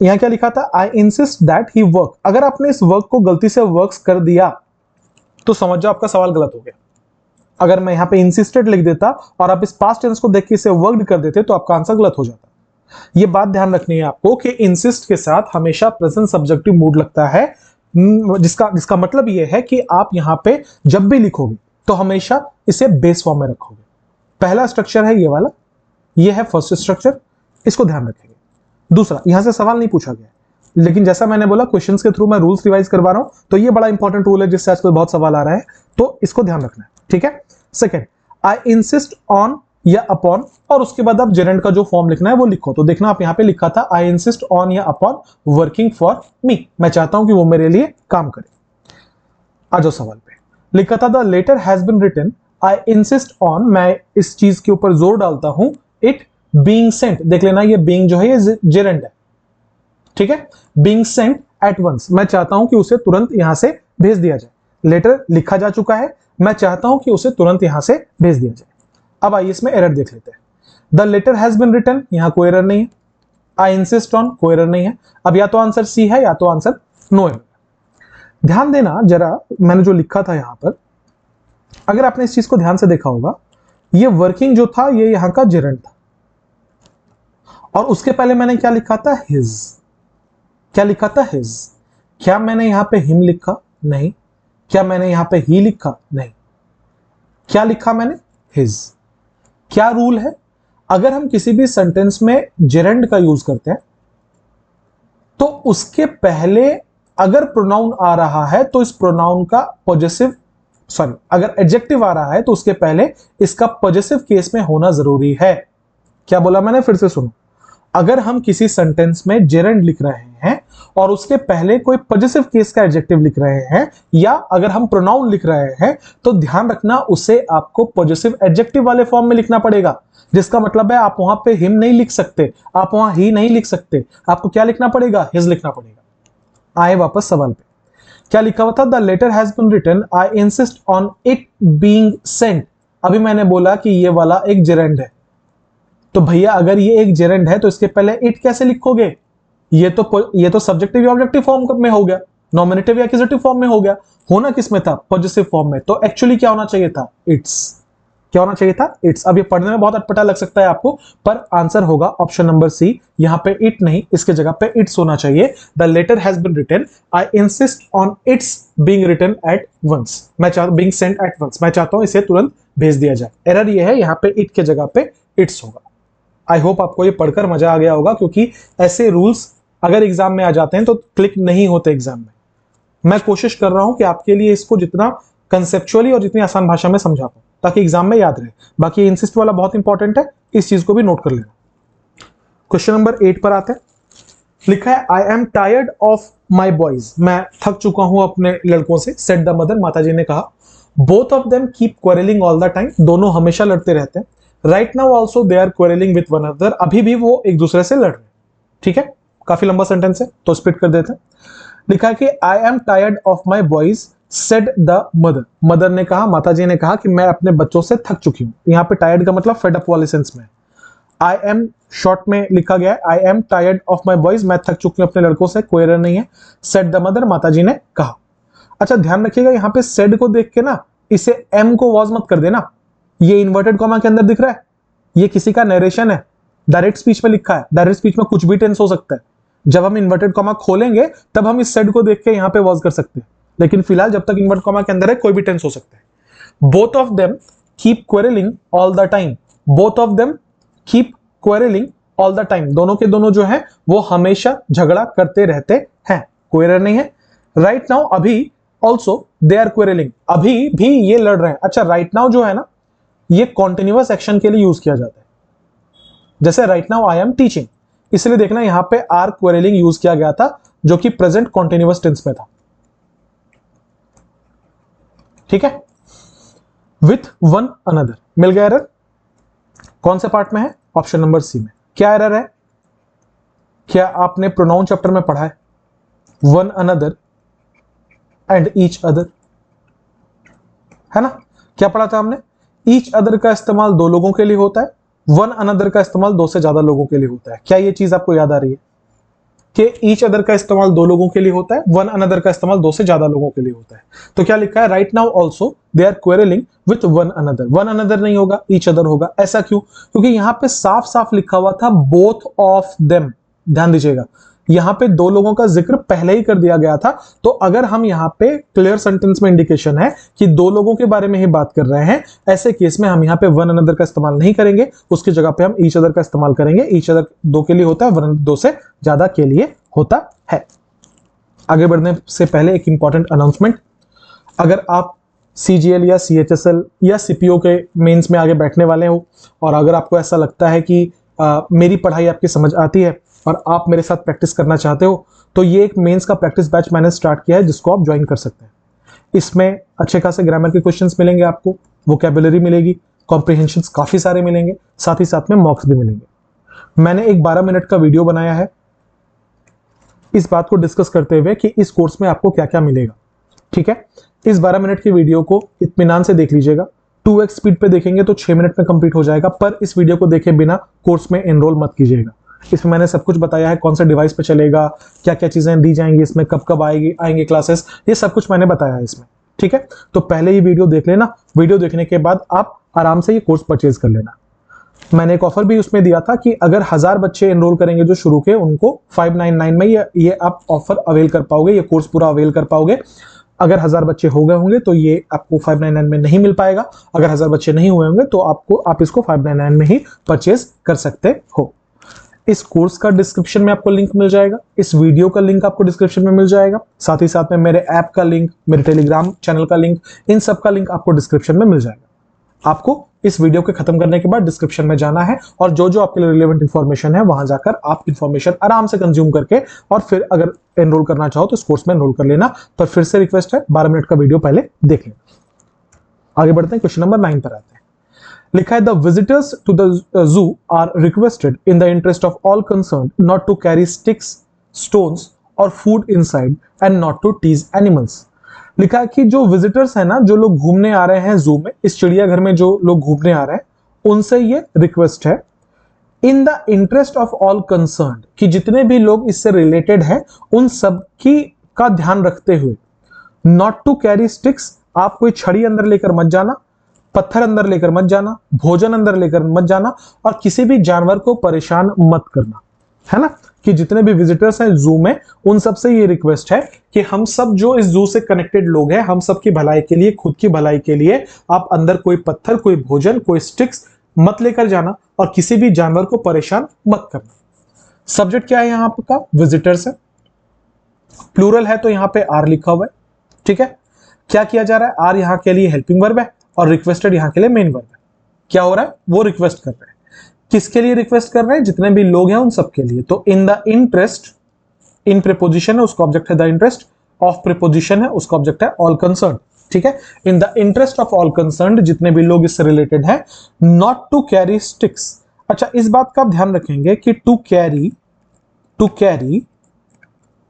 यहां क्या लिखा था? I insist that he work. अगर आपने इस वर्क को गलती से वर्क्स कर दिया तो समझ जाओ आपका सवाल गलत हो गया। अगर मैं यहां पे इंसिस्टेड लिख देता और आप इस पास्ट टेंस को देख के इसे वर्कड कर देते तो आपका आंसर गलत हो जाता। ये बात ध्यान रखनी है आपको कि इंसिस्ट के साथ हमेशा प्रेजेंट सब्जेक्टिव मूड लगता है, जिसका मतलब ये है कि आप यहां पे जब भी लिखोगे तो हमेशा इसे बेस फॉर्म में रखोगे। पहला स्ट्रक्चर है ये वाला, ये है फर्स्ट स्ट्रक्चर, इसको ध्यान रखेंगे। दूसरा, यहां से सवाल नहीं पूछा गया, लेकिन जैसा मैंने बोला क्वेश्चंस के थ्रू मैं रूल्स रिवाइज करवा रहा हूं, तो ये बड़ा इंपॉर्टेंट रूल है जिससे आजकल बहुत सवाल आ रहा है, तो इसको ध्यान रखना है। ठीक है, सेकेंड, आई इंसिस्ट ऑन या अपॉन, और उसके बाद आप जेरेंड का जो फॉर्म लिखना है वो लिखो। तो देखना आप यहां पे लिखा था आई इंसिस्ट ऑन या अपॉन वर्किंग फॉर मी, मैं चाहता हूं कि वो मेरे लिए काम करे। आ जाओ सवाल पे। लिखा था the letter has been written, I insist on, मैं इस चीज के ऊपर जोर डालता हूं, इट बीइंग सेंट। देख लेना ये बीइंग जो है ये जेरेंड है। ठीक है, बीइंग सेंट एट वंस, मैं चाहता हूं कि उसे तुरंत यहां से भेज दिया जाए। लेटर लिखा जा चुका है, मैं चाहता हूं कि उसे तुरंत यहां से भेज दिया जाए। अब आइए इसमें एरर देख लेते हैं। The letter has been written, यहां कोई एरर नहीं है। आई इंसिस्ट ऑन, कोई एरर नहीं है। अब या तो आंसर सी है या तो आंसर नो एरर। ध्यान देना जरा, मैंने जो लिखा था यहां पर, अगर आपने इस चीज को ध्यान से देखा होगा, ये वर्किंग जो था ये यहां का जेरेंड था, और उसके पहले मैंने क्या लिखा था? हिज। क्या लिखा था? हिज। क्या मैंने यहां पे हिम लिखा? नहीं। क्या मैंने यहां पे ही लिखा? नहीं। क्या लिखा मैंने? हिज। क्या रूल है? अगर हम किसी भी सेंटेंस में जेरेंड का यूज करते हैं तो उसके पहले अगर प्रोनाउन आ रहा है तो इस प्रोनाउन का पॉजिटिव, सॉरी, अगर एडजेक्टिव आ रहा है तो उसके पहले इसका पॉजिटिव केस में होना जरूरी है। क्या बोला मैंने? फिर से सुनो। अगर हम किसी सेंटेंस में जेरेंड लिख रहे हैं और उसके पहले कोई पॉजिटिव केस का एडजेक्टिव लिख रहे हैं, या अगर हम प्रोनाउन लिख रहे हैं, तो ध्यान रखना उसे आपको पॉजिटिव एडजेक्टिव वाले फॉर्म में लिखना पड़ेगा। जिसका मतलब है आप वहां पे हिम नहीं लिख सकते, आप वहां ही नहीं लिख सकते, आपको क्या लिखना पड़ेगा? हिज लिखना पड़ेगा। आए वापस सवाल पे। क्या लिखा हुआ था? The letter has been written, I insist on it being sent. अभी मैंने बोला कि ये वाला एक जेरेंड है, तो भैया अगर ये एक जेरेंड है तो इसके पहले इट कैसे लिखोगे? ये तो सब्जेक्टिव या ऑब्जेक्टिव फॉर्म में हो गया, नॉमिनेटिव या एक्यूजेटिव फॉर्म में हो गया, होना किस में था? पॉजिटिव फॉर्म में। तो एक्चुअली क्या होना चाहिए था? इट्स। क्या होना चाहिए था? इट्स। अब ये पढ़ने में बहुत अटपटा लग सकता है आपको, पर आंसर होगा ऑप्शन नंबर सी। यहां पे इट नहीं, इसके जगह पे इट्स होना चाहिए। The letter has been written, I insist on its being written at once. मैं चाहता बीइंग सेंट एट वंस, मैं चाहता हूं इसे तुरंत भेज दिया जाए। एरर ये है, यहां पे इट के जगह पे इट्स होगा। आई होप आपको ये पढ़कर मजा आ गया होगा, क्योंकि ऐसे रूल्स अगर एग्जाम में आ जाते हैं तो क्लिक नहीं होते एग्जाम में। मैं कोशिश कर रहा हूं कि आपके लिए इसको जितना कंसेप्चुअली और जितनी आसान भाषा में समझा पाऊं, ताकि एग्जाम में याद रहे। बाकी इंसिस्ट वाला बहुत इंपॉर्टेंट है, इस चीज को भी नोट कर लेना। क्वेश्चन नंबर 8 पर आते हैं। लिखा है, I am tired of my boys. मैं थक चुका हूं अपने लड़कों से। सेड द मदर, माताजी ने कहा। Both of them keep quarrelling all the time. दोनों हमेशा लड़ते रहते हैं। Right now also they are quarrelling with one another. अभी भी वो एक दूसरे से लड़ रहे हैं। ठीक है, काफी लंबा सेंटेंस है तो स्प्लिट कर देते हैं। लिखा है कि I am tired of my boys said the mother. Mother ने कहा, माताजी ने कहा कि मैं अपने बच्चों से थक चुकी हूं। यहां पे टायर्ड का मतलब फेड अप वाले सेंस में। आई एम शॉर्ट में लिखा गया है, I am tired of my boys, मैं थक चुकी हूं अपने लड़कों से, कोई एरर नहीं है। सेड द मदर, माताजी ने कहा। अच्छा ध्यान रखिएगा, यहां पे सेड को देख के ना इसे एम को वॉज मत कर देना। ये इन्वर्टेड कॉमा के अंदर दिख रहा है, ये किसी का नरेशन है। डायरेक्ट स्पीच में लिखा है, डायरेक्ट स्पीच में कुछ भी टेंस हो सकता है। जब हम इन्वर्टेड कॉमा खोलेंगे तब हम इस सेड को देख के यहां पे वॉज कर सकते हैं, लेकिन फिलहाल जब तक इन्वर्टेड कॉमा के अंदर है कोई भी टेंस हो सकता है। Both of them keep quarrelling all the time. Both of them keep quarrelling all the time. दोनों के दोनों जो है वो हमेशा झगड़ा करते रहते हैं, कोई एरर नहीं है। राइट नाउ, अभी ऑल्सो दे आर क्वेरलिंग, अभी भी ये लड़ रहे हैं। अच्छा, राइट नाउ जो है ना, ये कॉन्टिन्यूअस एक्शन के लिए यूज किया जाता है। जैसे right now I am teaching, इसलिए देखना यहां पे आर क्वेरलिंग यूज किया गया था, जो कि प्रेजेंट कॉन्टिन्यूअस टेंस में था। ठीक है, विथ वन अनदर मिल गया एरर। कौन से पार्ट में है? ऑप्शन नंबर सी में। क्या एरर है? क्या आपने प्रोनाउन चैप्टर में पढ़ा है? One another and each other, है ना? क्या पढ़ा था हमने? ईच अदर का इस्तेमाल दो लोगों के लिए होता है, वन अनदर का इस्तेमाल दो से ज्यादा लोगों के लिए होता है। क्या ये चीज आपको याद आ रही है कि ईच अदर का इस्तेमाल दो लोगों के लिए होता है, वन अनदर का इस्तेमाल दो से ज्यादा लोगों के लिए होता है? तो क्या लिखा है? Right now also they are quarrelling with one another. One another नहीं होगा, ईच अदर होगा। ऐसा क्यों? क्योंकि यहां पे साफ साफ लिखा हुआ था बोथ ऑफ देम। ध्यान दीजिएगा, यहां पे दो लोगों का जिक्र पहले ही कर दिया गया था। तो अगर हम यहां पे क्लियर सेंटेंस में इंडिकेशन है कि दो लोगों के बारे में ही बात कर रहे हैं, ऐसे केस में हम यहां पे वन अनदर का इस्तेमाल नहीं करेंगे, उसकी जगह पे हम ईच अदर का इस्तेमाल करेंगे। ईच अदर दो के लिए होता है, वन दो से ज्यादा के लिए होता है। आगे बढ़ने से पहले एक इंपॉर्टेंट अनाउंसमेंट। अगर आप CGL या CHSL या CPO के मेंस में आगे बैठने वाले हो, और अगर आपको ऐसा लगता है कि मेरी पढ़ाई आपकी समझ आती है और आप मेरे साथ प्रैक्टिस करना चाहते हो, तो ये एक मेंस का प्रैक्टिस बैच मैंने स्टार्ट किया है, जिसको आप ज्वाइन कर सकते हैं। इसमें अच्छे खासे ग्रामर के क्वेश्चंस मिलेंगे आपको, वोकैबुलरी मिलेगी, कॉम्प्रिहेंशंस काफी सारे मिलेंगे, साथ ही साथ में मॉक्स भी मिलेंगे। मैंने एक 12 मिनट का वीडियो बनाया है इस बात को डिस्कस करते हुए कि इस कोर्स में आपको क्या क्या मिलेगा। ठीक है, इस 12 मिनट की वीडियो को इत्मीनान से देख लीजिएगा। 2x स्पीड पे देखेंगे तो 6 मिनट में कंप्लीट हो जाएगा, पर इस वीडियो को देखे बिना कोर्स में एनरोल मत कीजिएगा। इसमें मैंने सब कुछ बताया है, कौन सा डिवाइस पे चलेगा, क्या क्या चीजें दी जाएंगी इसमें, कब कब आएंगे क्लासेस, ये सब कुछ मैंने बताया है इसमें। ठीक है, तो पहले ये वीडियो देख लेना। वीडियो देखने के बाद आप आराम से ये कोर्स परचेज कर लेना। मैंने एक ऑफर भी उसमें दिया था कि अगर 1000 बच्चे एनरोल करेंगे जो शुरू के, उनको 599 में ये आप ऑफर अवेल कर पाओगे, ये कोर्स पूरा अवेल कर पाओगे। अगर 1000 बच्चे हो गए होंगे तो ये आपको 599 में नहीं मिल पाएगा। अगर 1000 बच्चे नहीं हुए होंगे तो आप इसको 599 में ही परचेज कर सकते हो। इस कोर्स का डिस्क्रिप्शन में आपको लिंक मिल जाएगा, इस वीडियो का लिंक आपको डिस्क्रिप्शन में मिल जाएगा, साथ ही साथ में मेरे ऐप का लिंक, मेरे टेलीग्राम चैनल का लिंक, इन सब का लिंक आपको डिस्क्रिप्शन में मिल जाएगा। आपको इस वीडियो के खत्म करने के बाद डिस्क्रिप्शन में जाना है और जो जो आपके लिए रिलेवेंट इंफॉर्मेशन है वहां जाकर आप इंफॉर्मेशन आराम से कंज्यूम करके और फिर अगर एनरोल करना चाहो तो इस कोर्स में एनरोल कर लेना। पर फिर से रिक्वेस्ट है, 12 मिनट का वीडियो पहले देख लेना। आगे बढ़ते हैं, क्वेश्चन नंबर 9 पर आते हैं। लिखा है, the visitors to the zoo are requested in the interest of all concerned not to carry sticks, stones और food inside and not to tease animals. लिखा है कि जो विजिटर्स है ना, जो लोग घूमने आ रहे हैं जू में, इस चिड़ियाघर में जो लोग घूमने आ रहे हैं, उनसे ये रिक्वेस्ट है इन the interest of all concern, कि जितने भी लोग इससे रिलेटेड हैं उन सब की का ध्यान रखते हुए नॉट टू कैरी स्टिक्स, आप कोई छड़ी अंदर लेकर मत जाना, पत्थर अंदर लेकर मत जाना, भोजन अंदर लेकर मत जाना, और किसी भी जानवर को परेशान मत करना, है ना। कि जितने भी विजिटर्स हैं जू में, उन सब से ये रिक्वेस्ट है कि हम सब जो इस जू से कनेक्टेड लोग हैं, हम सब की भलाई के लिए, खुद की भलाई के लिए, आप अंदर कोई पत्थर, कोई भोजन, कोई स्टिक्स मत लेकर जाना और किसी भी जानवर को परेशान मत करना। सब्जेक्ट क्या है यहां का? विजिटर्स है, प्लूरल है तो यहां पे आर लिखा हुआ है, ठीक है। क्या किया जा रहा है? आर यहां के लिए हेल्पिंग वर्ब है और रिक्वेस्टेड यहां के लिए मेन वर्ब है। क्या हो रहा है? वो रिक्वेस्ट कर रहे हैं। किसके लिए रिक्वेस्ट कर रहे हैं? जितने भी लोग हैं उन सब के लिए। तो इन द इंटरेस्ट, इन प्रीपोजिशन है उसका ऑब्जेक्ट है द इंटरेस्ट, ऑफ प्रीपोजिशन है उसका ऑब्जेक्ट है ऑल कंसर्न, ठीक है। इन the interest of all concern, जितने भी लोग इससे रिलेटेड है, नॉट टू कैरी स्टिक्स। अच्छा, इस बात का आप ध्यान रखेंगे कि टू कैरी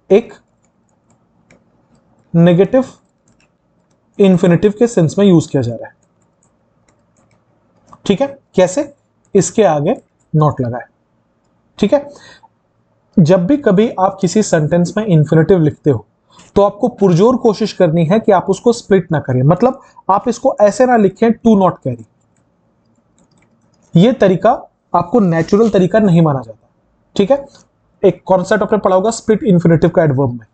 एक नेगेटिव इंफिनिटिव के सेंस में यूज किया जा रहा है, ठीक है। कैसे? इसके आगे नॉट लगा है, ठीक है। जब भी कभी आप किसी सेंटेंस में इंफिनिटिव लिखते हो तो आपको पुरजोर कोशिश करनी है कि आप उसको स्प्लिट ना करें। मतलब आप इसको ऐसे ना लिखें टू नॉट कैरी, ये तरीका आपको नेचुरल तरीका नहीं माना जाता, ठीक है। एक कॉन्सेप्ट आपने पढ़ा होगा स्प्लिट इंफिनिटिव का एडवर्ब में,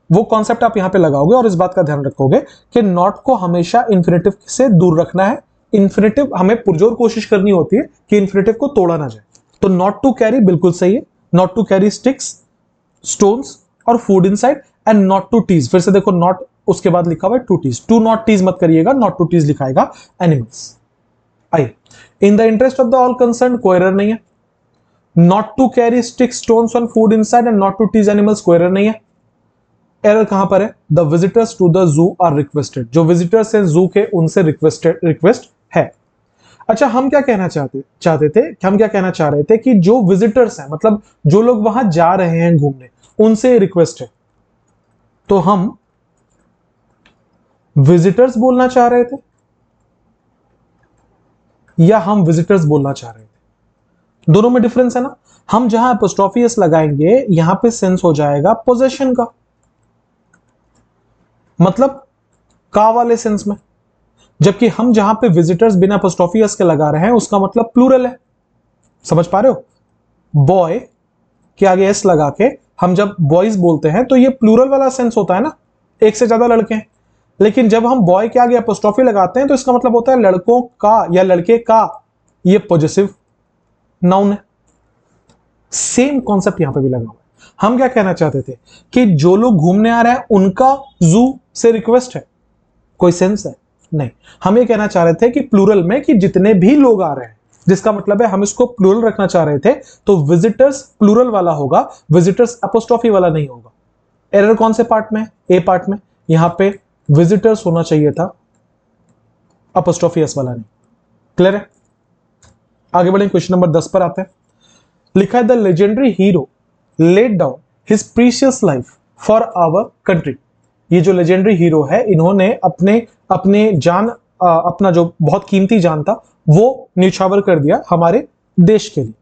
वो कॉन्सेप्ट आप यहां पे लगाओगे और इस बात का ध्यान रखोगे कि नॉट को हमेशा इंफिनिटिव से दूर रखना है। इंफिनिटिव हमें पुरजोर कोशिश करनी होती है कि इंफिनिटिव को तोड़ा ना जाए। तो नॉट टू कैरी बिल्कुल सही है, not to carry sticks, stones और food inside, and not to tease. फिर से देखो, नॉट उसके बाद लिखा हुआ है to tease, to not tease मत करिएगा, नॉट टू टीज लिखाएगा एनिमल्स। आइए, in the interest of the all concern, कोई एरर नहीं है। Not to carry sticks, stones on food inside and not to tease animals, कोई एरर नहीं है। एरर कहां पर है? The visitors to the zoo are requested, जो विजिटर्स हैं जू के उनसे रिक्वेस्ट है। अच्छा, हम क्या कहना चाहते थे? हम क्या कहना चाह रहे थे कि जो विजिटर्स हैं, मतलब जो लोग वहां जा रहे हैं घूमने, उनसे रिक्वेस्ट है। तो हम विजिटर्स बोलना चाह रहे थे या हम विजिटर्स बोलना चाह रहे थे? दोनों में डिफरेंस है ना। हम जहां एपोस्ट्रोफी एस लगाएंगे यहां पे सेंस हो जाएगा पोजेशन का, मतलब का वाले सेंस में, जबकि हम जहां पे विजिटर्स बिना एपोस्ट्रोफी एस के लगा रहे हैं उसका मतलब प्लूरल है। समझ पा रहे हो? बॉय के आगे एस लगा के हम जब बॉयज बोलते हैं तो ये प्लूरल वाला सेंस होता है ना, एक से ज्यादा लड़के हैं। लेकिन जब हम बॉय के आगे एपोस्ट्रोफी लगाते हैं तो इसका मतलब होता है लड़कों का या लड़के का, ये पॉजेसिव नाउन है। सेम कॉन्सेप्ट यहां पे भी लगा हुआ है। हम क्या कहना चाहते थे कि जो लोग घूमने आ रहे हैं उनका जू से रिक्वेस्ट है, कोई सेंस है नहीं। हम ये कहना चाह रहे थे कि प्लूरल में कि जितने भी लोग आ रहे हैं, जिसका मतलब है हम इसको प्लूरल रखना चाह रहे थे, तो विजिटर्स प्लूरल वाला होगा, विजिटर्स एपोस्ट्रोफी वाला नहीं होगा। एरर कौन से पार्ट में? ए पार्ट में। यहां पे विजिटर्स होना चाहिए था, एपोस्ट्रोफी एस वाला नहीं। क्लियर है? आगे बढ़े, क्वेश्चन नंबर 10 पर आते हैं। लिखा है the legendary hero laid down his precious life for our country. ये जो लेजेंडरी हीरो है, इन्होंने अपने जान, अपना जो बहुत कीमती जान था वो न्यौछावर कर दिया हमारे देश के लिए।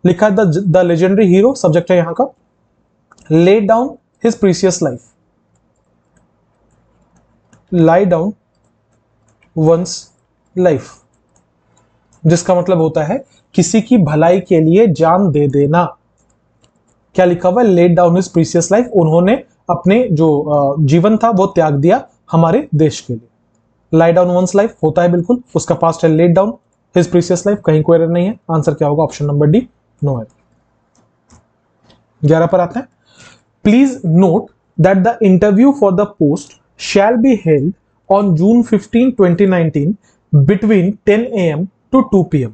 लिखा है द लेजेंडरी हीरो, सब्जेक्ट है यहां का, lead down his precious life, lie down one's life, जिसका मतलब होता है किसी की भलाई के लिए जान दे देना। क्या लिखा हुआ है? Laid down his precious life, उन्होंने अपने जो जीवन था वो त्याग दिया हमारे देश के लिए। लाई डाउन वंस लाइफ होता है बिल्कुल, उसका पास्ट है laid down his precious life, कहीं कोई एरर नहीं है। आंसर क्या होगा? Option number D, no error. 11 पर आते हैं। Please note that the interview for the post shall be held on June 15, 2019 between 10 AM to 2 PM।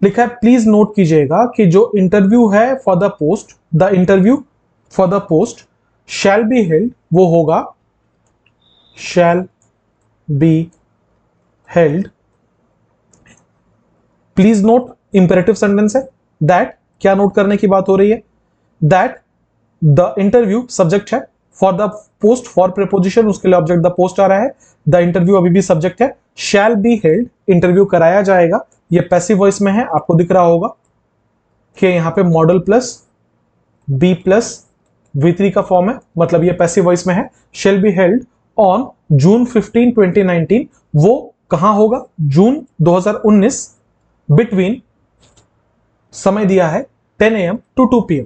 लिखा है प्लीज नोट कीजिएगा कि जो इंटरव्यू है for the post, the interview for the post shall be held, वो होगा शैल be held. Please note imperative sentence है, that क्या नोट करने की बात हो रही है? दैट द इंटरव्यू सब्जेक्ट है for the post, for preposition, उसके लिए ऑब्जेक्ट द पोस्ट आ रहा है, द इंटरव्यू अभी भी सब्जेक्ट है, शैल बी हेल्ड, इंटरव्यू कराया जाएगा, ये पैसिव वॉइस में है, आपको दिख रहा होगा कि यहां पे model plus B plus V3 का फॉर्म है, मतलब ये पैसिव वॉइस में है। Shall be held on June 15, 2019, वो कहां होगा? जून 2019, बिटवीन, समय दिया है 10 AM to 2 PM,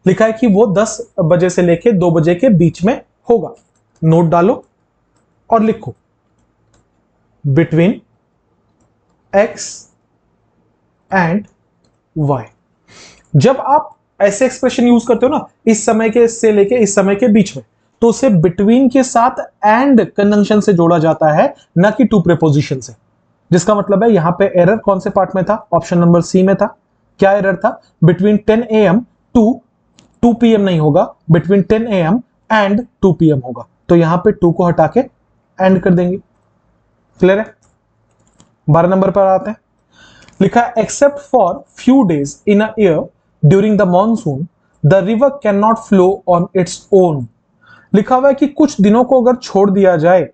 लिखा है कि वो 10 बजे से लेके 2 बजे के बीच में होगा। नोट डालो और लिखो बिटवीन x एंड y। जब आप ऐसे एक्सप्रेशन यूज करते हो ना, इस समय के से लेके इस समय के बीच में, तो उसे बिटवीन के साथ एंड कंजंक्शन से जोड़ा जाता है, ना कि टू प्रीपोजिशन से। जिसका मतलब है यहां पे एरर कौन से पार्ट में था? ऑप्शन नंबर सी में था। क्या एरर था? बिटवीन 10 AM टू 2 PM नहीं होगा, बिटवीन 10 AM एंड 2 PM होगा। तो यहां पे 2 को हटा के एंड कर देंगे। क्लियर है? 12 नंबर पर आते हैं। लिखा है accept for few days in a year during the monsoon the river can not flow on its own. लिखा हुआ है कि कुछ दिनों को अगर छोड़ दिया जाए,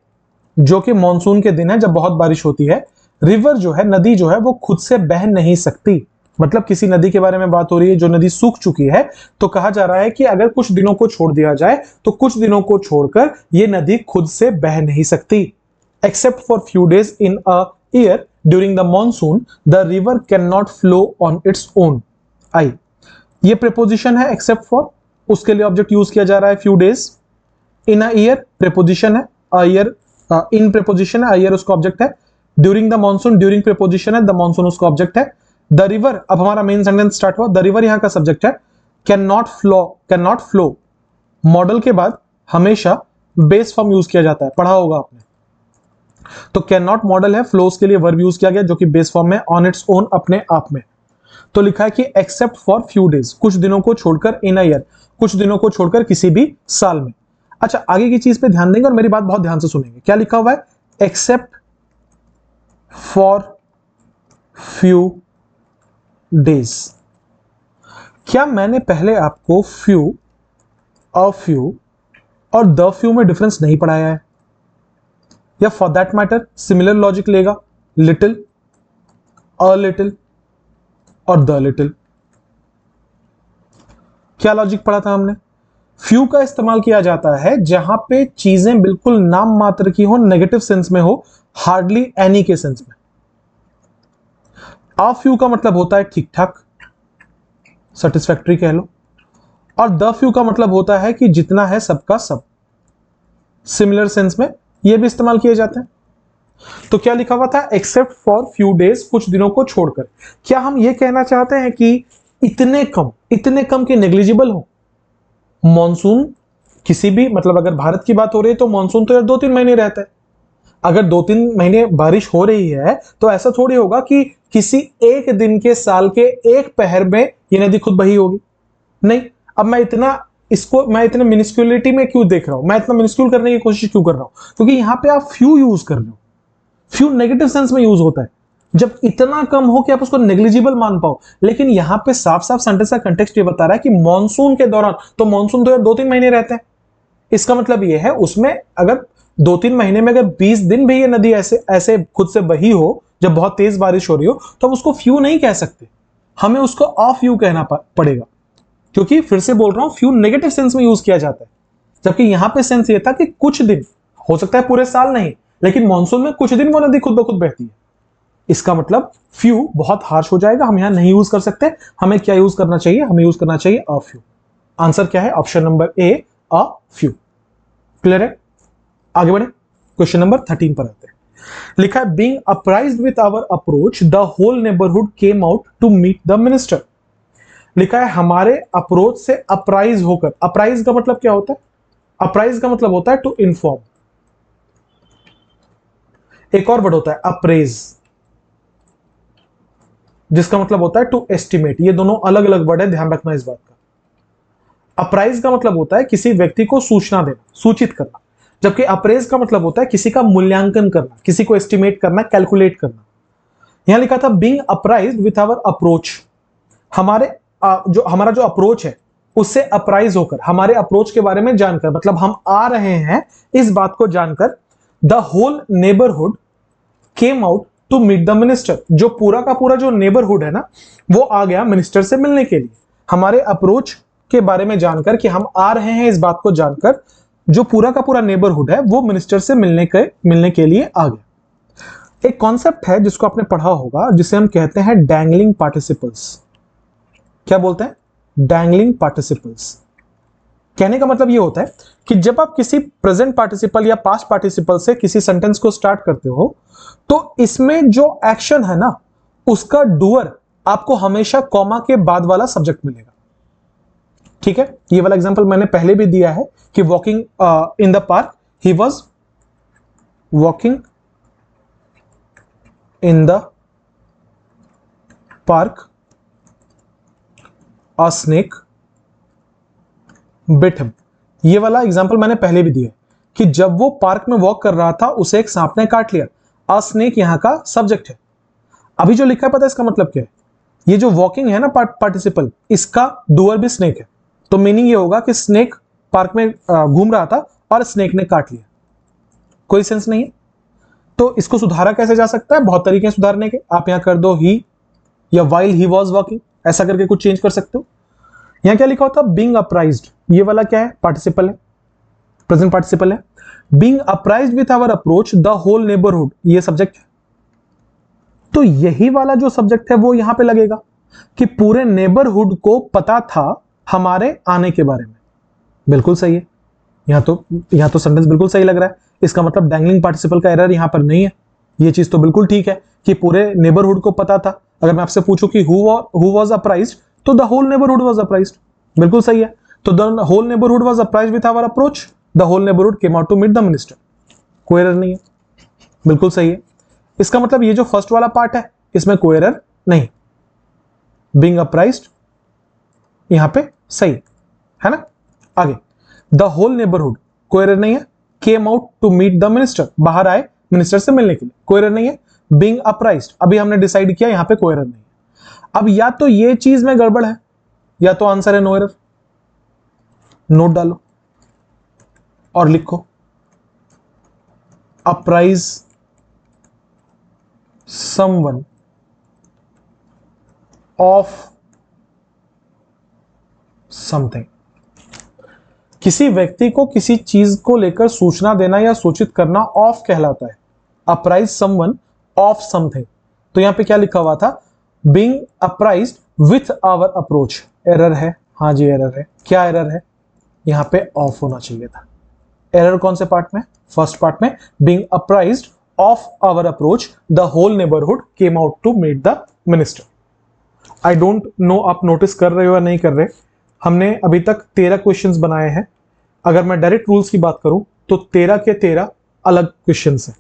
जो कि मॉनसून के दिन है जब बहुत बारिश होती है, रिवर जो है, नदी जो है, वो खुद से बह नहीं सकती। मतलब किसी नदी के बारे में बात हो रही है जो नदी सूख चुकी है, तो कहा जा रहा है कि अगर कुछ दिनों को छोड़ दिया जाए तो कुछ दिनों को छोड़कर ये नदी खुद से बह नहीं सकती। Except for few days in a year during the monsoon the river can not flow on its own. आई, ये प्रीपोजिशन है एक्सेप्ट फॉर, उसके लिए ऑब्जेक्ट यूज किया जा रहा है few days. In a year preposition है, अ ईयर इन प्रीपोजिशन है, अ ईयर उसका ऑब्जेक्ट है। During the monsoon, during preposition है, द मॉनसून उसका ऑब्जेक्ट है। द रिवर, अब हमारा मेन सेंटेंस स्टार्ट हुआ, द रिवर यहां का सब्जेक्ट है। कैन नॉट फ्लो, मॉडल के बाद हमेशा बेस फॉर्म यूज किया जाता है, पढ़ा होगा आपने। तो कैन नॉट मॉडल है, फ्लोस के लिए वर्ब यूज किया गया जो कि बेस फॉर्म में, ऑन इट्स ओन, अपने आप में। तो लिखा है कि एक्सेप्ट फॉर फ्यू डेज, कुछ दिनों को छोड़कर, इन अ ईयर, कुछ दिनों को छोड़कर किसी भी साल में। अच्छा, आगे की चीज पे ध्यान देंगे और मेरी बात बहुत ध्यान से सुनेंगे। क्या लिखा हुआ है? Accept for few days. क्या मैंने पहले आपको फ्यू, अ फ्यू और द फ्यू में डिफरेंस नहीं पढ़ाया है? या for that matter similar logic लेगा, लिटिल, अ लिटिल और द लिटिल। क्या लॉजिक पढ़ा था हमने? फ्यू का इस्तेमाल किया जाता है जहां पे चीजें बिल्कुल नाम मात्र की हो, नेगेटिव सेंस में हो, हार्डली एनी के सेंस में। आ फ्यू का मतलब होता है ठीक ठाक, सेटिस्फैक्टरी कह लो, और द फ्यू का मतलब होता है कि जितना है सबका सब, सिमिलर सेंस में ये भी इस्तेमाल किए जाते हैं। तो क्या लिखा हुआ था? एक्सेप्ट फॉर फ्यू डेज, कुछ दिनों को छोड़कर। क्या हम ये कहना चाहते हैं कि इतने कम के नेग्लिजिबल हो? मॉनसून किसी भी, मतलब अगर भारत की बात हो रही है तो मॉनसून तो यार 2-3 महीने रहता है। अगर 2-3 महीने बारिश हो रही है तो ऐसा थोड़ी होगा कि किसी एक दिन के साल के एक पहर में ये नदी खुद बही होगी। नहीं। अब मैं इतने मिनिस्क्यूलिटी में क्यों देख रहा हूं, मैं इतना मिनिस्क्यूल करने की कोशिश क्यों कर रहा हूं? क्योंकि यहां पे आप फ्यू यूज कर रहे हो। फ्यू नेगेटिव सेंस में यूज होता है जब इतना कम हो कि आप उसको नेग्लिजिबल मान पाओ। लेकिन यहां पे साफ साफ सेंटेंस का कंटेक्स्ट ये बता रहा है कि मॉनसून के दौरान, तो मॉनसून तो यार 2-3 महीने रहते हैं। इसका मतलब ये है उसमें अगर 2-3 महीने में अगर 20 दिन भी ये नदी ऐसे ऐसे खुद से बही हो, जब बहुत तेज बारिश हो रही हो, तो हम उसको फ्यू नहीं कह सकते, हमें उसको ऑ फ्यू कहना पड़ेगा। क्योंकि फिर से बोल रहा हूं, फ्यू नेगेटिव सेंस में यूज किया जाता है, जबकि यहां पे सेंस ये था कि कुछ दिन, हो सकता है पूरे साल नहीं, लेकिन मॉनसून में कुछ दिन वो नदी खुद ब खुद बहती है। इसका मतलब फ्यू बहुत हार्श हो जाएगा, हम यहां नहीं यूज कर सकते। हमें क्या यूज करना चाहिए? हमें यूज करना चाहिए अ फ्यू। आंसर क्या है? Option number A, a few. Clear है? आगे बढ़े, क्वेश्चन नंबर 13 पर आते हैं। लिखा है being apprised with our approach the whole neighbourhood came out to meet the minister. लिखा है हमारे अप्रोच से अप्राइज होकर। अप्राइज का मतलब क्या होता है? अप्राइज का मतलब होता है टू इन्फॉर्म। एक और वर्ड होता है अप्रेज, जिसका मतलब होता है टू एस्टिमेट। ये दोनों अलग अलग वर्ड है, ध्यान रखना इस बात का। अप्राइज का मतलब होता है किसी व्यक्ति को सूचना देना, सूचित करना, जबकि अप्रेज का मतलब होता है किसी का मूल्यांकन करना, किसी को एस्टिमेट करना, कैलकुलेट करना। यहां लिखा था being apprised with our approach. हमारा जो अप्रोच है, उससे अप्राइज होकर, हमारे अप्रोच के बारे में जानकर, मतलब हम आ रहे हैं इस बात को जानकर, the whole neighbourhood came out to meet the minister. जो पूरा का पूरा जो नेबरहुड है ना, वो आ गया मिनिस्टर से मिलने के लिए। हमारे अप्रोच के बारे में जानकर कि हम आ रहे हैं इस बात को जानकर, जो पूरा का पूरा नेबरहुड है वो मिनिस्टर से मिलने के लिए आ गया। एक कॉन्सेप्ट है जिसको आपने पढ़ा होगा, जिसे हम कहते हैं डैंगलिंग पार्टिसिपल्स। क्या बोलते हैं? Dangling participles. कहने का मतलब ये होता है कि जब आप किसी प्रेजेंट पार्टिसिपल या पास्ट पार्टिसिपल से किसी सेंटेंस को स्टार्ट करते हो, तो इसमें जो एक्शन है ना, उसका डूअर आपको हमेशा कॉमा के बाद वाला सब्जेक्ट मिलेगा। ठीक है, ये वाला एग्जांपल मैंने पहले भी दिया है कि walking in the park, he was walking in the park, a snake bit him. ये वाला एग्जांपल मैंने पहले भी दिया है कि जब वो पार्क में वॉक कर रहा था उसे एक सांप ने काट लिया। अ स्नेक यहां का सब्जेक्ट है। अभी जो लिखा है पता है इसका मतलब क्या है? ये जो वॉकिंग है ना पार्टिसिपल, इसका डूअर भी स्नेक है। तो मीनिंग ये होगा कि स्नेक पार्क में घूम रहा था और स्नेक ने काट लिया। कोई सेंस नहीं है। तो इसको सुधारा कैसे जा सकता है? बहुत तरीके हैं सुधारने के। आप यहां कर दो ही या वाइल ही वॉज वॉकिंग, ऐसा करके कुछ चेंज कर सकते हो। यहां क्या लिखा होता है? Being apprised. ये वाला क्या है? पार्टिसिपल है, प्रेजेंट पार्टिसिपल है। Being apprised with our approach the whole neighbourhood, ये सब्जेक्ट है। तो यही वाला जो सब्जेक्ट है वो यहां पे लगेगा कि पूरे नेबरहुड को पता था हमारे आने के बारे में। बिल्कुल सही है। यहां तो सेंटेंस बिल्कुल सही लग रहा है। इसका मतलब डैंगलिंग पार्टिसिपल का एरर यहां पर नहीं है। ये चीज तो बिल्कुल ठीक है कि पूरे नेबरहुड को पता था। अगर मैं आपसे पूछूं कि हु वाज अप्राइज्ड, तो the whole neighbourhood was apprised. बिल्कुल सही है। तो the whole neighbourhood was apprised with our approach, the whole neighbourhood came out to meet the minister. कोई एरर नहीं है, बिल्कुल सही है। इसका मतलब ये जो फर्स्ट वाला पार्ट है इसमें कोई एरर नहीं। बीइंग अप्राइज्ड यहां पे सही है ना। आगे, द होल नेबरहुड, कोई एरर नहीं है। Came out to meet the minister, बाहर आए मिनिस्टर से मिलने के लिए, कोई एरर नहीं है। बीइंग अप्राइज्ड, अभी हमने डिसाइड किया यहां पे कोई एरर नहीं है। अब या तो ये चीज में गड़बड़ है या तो आंसर है नो एरर। नोट डालो और लिखो अप्राइज समवन ऑफ समथिंग। किसी व्यक्ति को किसी चीज को लेकर सूचना देना या सूचित करना ऑफ कहलाता है। Apprise someone of something. तो यहां पे क्या लिखा हुआ था? Being apprised with our approach. Error है, हाँ जी एरर है। क्या एरर है? यहां पे ऑफ होना चाहिए था। एरर कौन से पार्ट में? फर्स्ट पार्ट में, being apprised of our approach the whole neighbourhood came out to meet the minister. I don't know आप नोटिस कर रहे हो या नहीं कर रहे। हमने अभी तक 13 क्वेश्चंस बनाए हैं। अगर मैं डायरेक्ट रूल्स की बात करूं तो 13 के 13 अलग क्वेश्चंस हैं।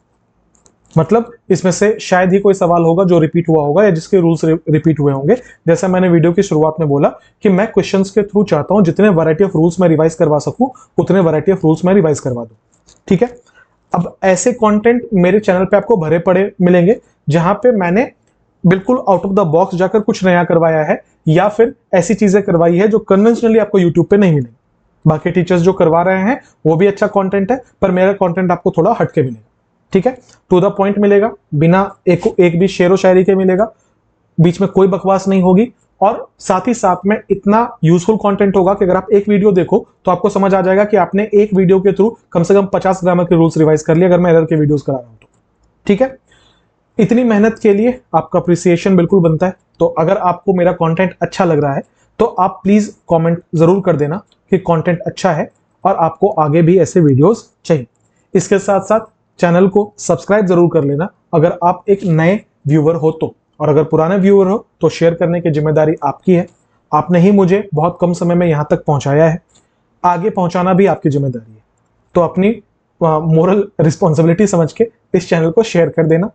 मतलब इसमें से शायद ही कोई सवाल होगा जो रिपीट हुआ होगा या जिसके रूल्स रिपीट हुए होंगे। जैसा मैंने वीडियो की शुरुआत में बोला कि मैं क्वेश्चंस के थ्रू चाहता हूं जितने वैरायटी ऑफ रूल्स मैं रिवाइज करवा सकूं उतने वैरायटी ऑफ रूल्स मैं रिवाइज करवा दूं। ठीक है। अब ऐसे कंटेंट मेरे चैनल पे आपको भरे पड़े मिलेंगे जहां पे मैंने बिल्कुल आउट ऑफ द बॉक्स जाकर कुछ नया करवाया है या फिर ऐसी चीजें करवाई है जो कन्वेंशनली आपको यूट्यूब पे नहीं मिलेगी। बाकी टीचर्स जो करवा रहे हैं वो भी अच्छा कंटेंट है, पर मेरा कंटेंट आपको थोड़ा हटके मिलेगा। ठीक है, टू द पॉइंट मिलेगा, बिना एक भी शेरो शायरी के मिलेगा, बीच में कोई बकवास नहीं होगी, और साथ ही साथ में इतना यूजफुल कंटेंट होगा कि अगर आप एक वीडियो देखो तो आपको समझ आ जाएगा कि आपने एक वीडियो के थ्रू कम से कम 50 ग्रामर के रूल्स रिवाइज कर लिए अगर मैं एरर के वीडियोस करा रहा हूं तो। ठीक है, इतनी मेहनत के लिए आपका अप्रिसिएशन बिल्कुल बनता है। तो अगर आपको मेरा कंटेंट अच्छा लग रहा है तो आप प्लीज कमेंट जरूर कर देना कि कंटेंट अच्छा है और आपको आगे भी ऐसे वीडियोस चाहिए। इसके साथ साथ चैनल को सब्सक्राइब जरूर कर लेना अगर आप एक नए व्यूअर हो तो, और अगर पुराने व्यूअर हो तो शेयर करने की जिम्मेदारी आपकी है। आपने ही मुझे बहुत कम समय में यहां तक पहुंचाया है, आगे पहुंचाना भी आपकी जिम्मेदारी है। तो अपनी मोरल रिस्पॉन्सिबिलिटी समझ के इस चैनल को शेयर कर देना।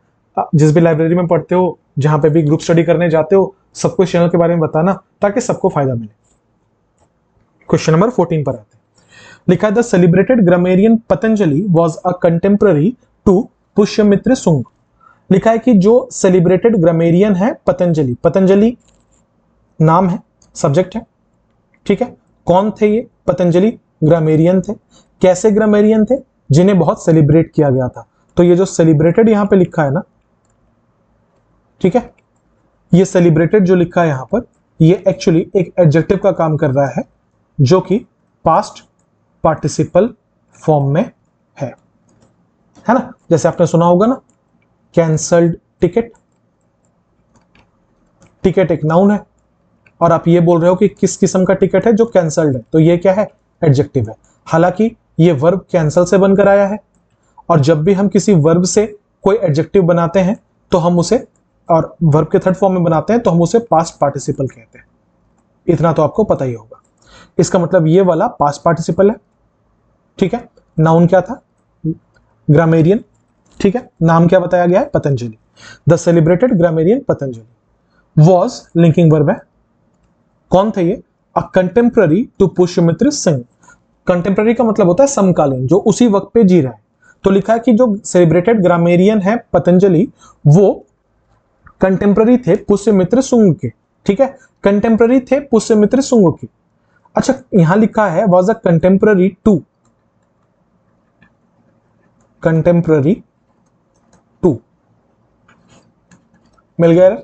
जिस भी लाइब्रेरी में पढ़ते हो, जहां पे भी ग्रुप स्टडी करने जाते हो, सबको इस चैनल के बारे में बताना ताकि सबको फायदा मिले। क्वेश्चन नंबर 14 पर आते हैं। लिखा, the celebrated grammarian Patanjali was a contemporary to Pushyamitra Sunga. लिखा है कि जो सेलिब्रेटेड ग्रामेरियन है पतंजलि, पतंजलि नाम है, सब्जेक्ट है। ठीक है, कौन थे ये? पतंजलि ग्रामेरियन थे। कैसे ग्रामेरियन थे? जिन्हें बहुत सेलिब्रेट किया गया था। तो ये जो सेलिब्रेटेड यहां पे लिखा है ना, ठीक है, ये सेलिब्रेटेड जो लिखा है यहां पर, ये एक्चुअली एक एडजेक्टिव का काम कर रहा है जो कि पास्ट पार्टिसिपल फॉर्म में है ना। जैसे आपने सुना होगा ना, कैंसल्ड टिकट। टिकट एक नाउन है और आप ये बोल रहे हो कि किस किस्म का टिकट है? जो कैंसल्ड है। तो ये क्या है? एडजेक्टिव है। हालांकि ये वर्ब कैंसल से बनकर आया है, और जब भी हम किसी वर्ब से कोई एडजेक्टिव बनाते हैं तो हम उसे, और वर्ब के थर्ड फॉर्म में बनाते हैं तो हम उसे पास्ट पार्टिसिपल कहते हैं। इतना तो आपको पता ही होगा। इसका मतलब ये वाला पास्ट पार्टिसिपल है, ठीक है। नाउन क्या था? ग्रामेरियन, ठीक है। नाम क्या बताया गया है? Patanjali. The celebrated grammarian Patanjali was linking verb है। कौन थे ये? A contemporary to Pushyamitra Singh. Contemporary का मतलब होता है समकालीन, जो उसी वक्त पे जी रहा है। तो लिखा है कि जो सेलिब्रेटेड ग्रामेरियन है पतंजलि, वो कंटेम्प्ररी थे पुष्यमित्र शुंग के, ठीक है। कंटेम्प्ररी थे पुष्यमित्र शुंग के। अच्छा, यहां लिखा है was a contemporary to, contemporary to, मिल गया?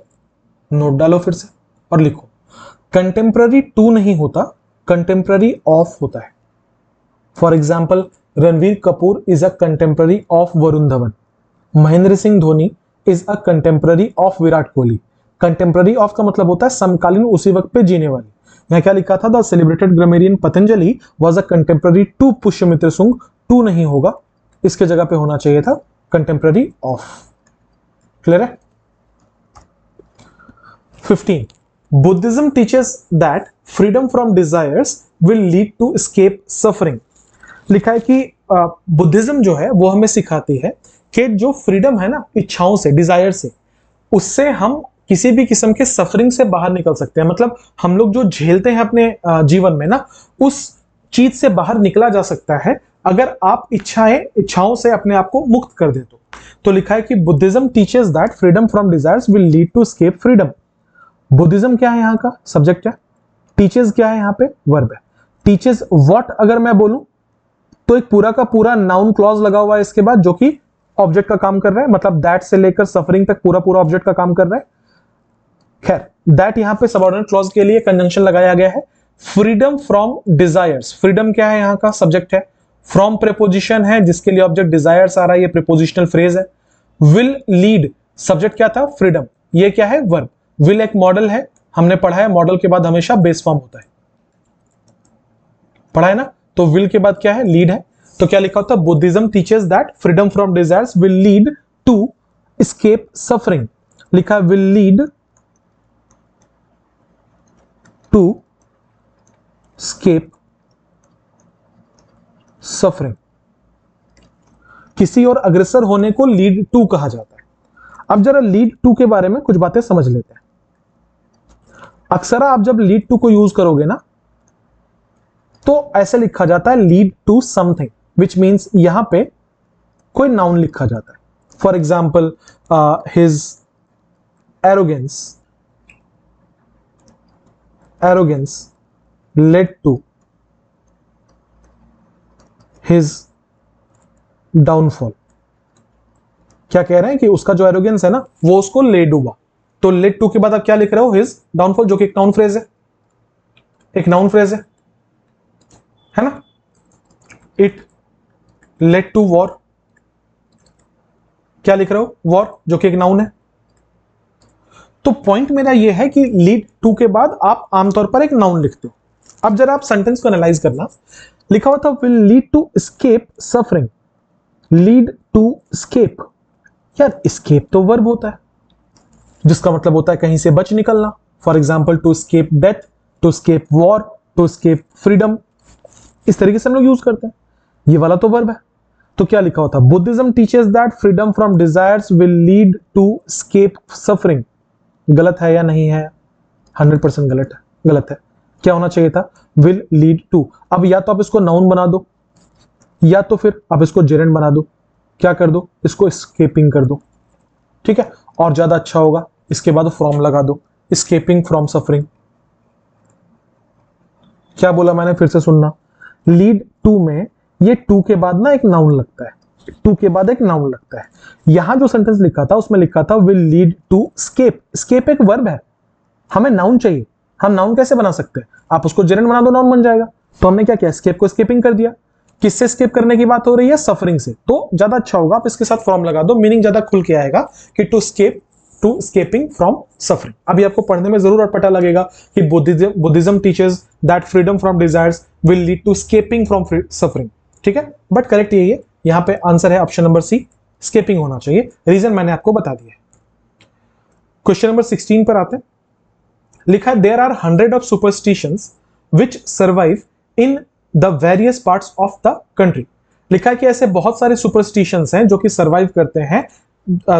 नोट डालो फिर से और लिखो। कंटेम्प्ररी टू नहीं होता, कंटेम्प्ररी ऑफ होता है। For example, Ranveer Kapoor is a contemporary of Varun Dhawan. Mahendra Singh Dhoni is a contemporary of Virat Kohli. Contemporary of का मतलब होता है समकालीन, उसी वक्त पे जीने वाली। यहां क्या लिखा था? The celebrated grammarian Patanjali was a contemporary to Pushyamitra Shunga. To नहीं होगा, इसके जगह पे होना चाहिए था कंटेम्प्ररी ऑफ। क्लियर है? 15. Buddhism teaches that freedom from desires will lead to escape suffering. लिखा है कि बुद्धिज्म जो है वो हमें सिखाती है कि जो फ्रीडम है ना, इच्छाओं से, डिजायर से, उससे हम किसी भी किस्म के सफरिंग से बाहर निकल सकते हैं। मतलब हम लोग जो झेलते हैं अपने जीवन में ना, उस चीज से बाहर निकला जा सकता है अगर आप इच्छाओं से अपने आप को मुक्त कर दे तो लिखा है कि Buddhism teaches that freedom from desires will lead to escape freedom. Buddhism क्या है? यहाँ का सब्जेक्ट है। टीचेस क्या है? यहाँ पे वर्ब है। टीचेस व्हाट अगर मैं बोलूं तो एक पूरा का पूरा नाउन क्लॉज लगा हुआ है इसके बाद, जो कि ऑब्जेक्ट का काम कर रहा है। मतलब दैट से लेकर सफरिंग तक पूरा पूरा ऑब्जेक्ट का काम कर रहा है। खैर, दैट यहां पे सबऑर्डिनेट क्लॉज के लिए कंजंक्शन लगाया गया है। फ्रीडम फ्रॉम डिजायर्स, फ्रीडम क्या है? यहाँ का सब्जेक्ट है। फ्रॉम प्रेपोजिशन है जिसके लिए ऑब्जेक्ट डिजायर्स आ रहा है, ये प्रेपोजिशनल फ्रेज है। विल लीड, सब्जेक्ट क्या था? फ्रीडम। ये क्या है? वर्ब। विल एक मॉडल है, हमने पढ़ा है मॉडल के बाद हमेशा बेस फॉर्म होता है, पढ़ा है ना। तो विल के बाद क्या है? लीड है। तो क्या लिखा होता है? Buddhism teaches that freedom from desires will lead to escape suffering. लिखा will lead to escape suffering. किसी और अग्रसर होने को लीड टू कहा जाता है। अब जरा लीड टू के बारे में कुछ बातें समझ लेते हैं। अक्सर आप जब लीड टू को यूज करोगे ना, तो ऐसे लिखा जाता है lead to something, which means यहां पे कोई नाउन लिखा जाता है। For example, his arrogance led to his downfall. क्या कह रहे हैं कि उसका जो एरोगेंस है ना, वो उसको ले डूबा। तो लेड टू के बाद आप क्या लिख रहे हो? हिज डाउनफॉल, जो कि एक नाउन फ्रेज है, एक नाउन फ्रेज है ना। इट लेड टू वॉर, क्या लिख रहे हो? वॉर, जो कि एक नाउन है। तो पॉइंट मेरा यह है कि लीड टू के बाद आप आमतौर पर एक नाउन लिखते हो। अब जरा आप सेंटेंस को एनालाइज करना। लिखा हुआ था will lead to escape suffering. Lead to escape, यार एस्केप तो वर्ब होता है, जिसका मतलब होता है कहीं से बच निकलना। For example, to escape death, to escape war, to escape freedom, इस तरीके से हम लोग यूज करते हैं। ये वाला तो वर्ब है। तो क्या लिखा होता? Buddhism teaches that freedom from desires will lead to escape suffering. गलत है या नहीं है? 100% गलत है, गलत है। क्या होना चाहिए था? Will lead to. अब या तो आप इसको नाउन बना दो, या तो फिर आप इसको जेरेंड बना दो। क्या कर दो? इसको एस्केपिंग कर दो, ठीक है। और ज्यादा अच्छा होगा, इसके बाद फ्रॉम लगा दो, एस्केपिंग फ्रॉम सफरिंग। क्या बोला मैंने, फिर से सुनना। लीड टू में ये टू के बाद ना एक नाउन लगता है, टू के बाद एक नाउन लगता है। यहां जो सेंटेंस लिखा था उसमें लिखा था will lead to escape. Escape एक वर्ब है, हमें नाउन चाहिए। हम नाउन कैसे बना सकते हैं, आप उसको जेरेंड बना दो, नाउन बन जाएगा। तो हमने क्या किया, स्केप को स्केपिंग कर दिया। किससे स्केप करने की बात हो रही है, सफरिंग से। तो ज्यादा अच्छा होगा आप इसके साथ फ्रॉम लगा दो, मीनिंग ज्यादा खुल के आएगा कि to escape, to escaping from suffering. अभी आपको पढ़ने में जरूर पता लगेगा कि Buddhism teachers that freedom from desires will lead to escaping from suffering, ठीक है। बट करेक्ट यही है, यहां पे आंसर है ऑप्शन नंबर सी, स्केपिंग होना चाहिए। रीजन मैंने आपको बता दिया। क्वेश्चन नंबर 16 पर आते हैं। लिखा है there are 100 of superstitions which survive in the various parts of the country. लिखा है कि ऐसे बहुत सारे सुपरस्टिशंस हैं जो कि सर्वाइव करते हैं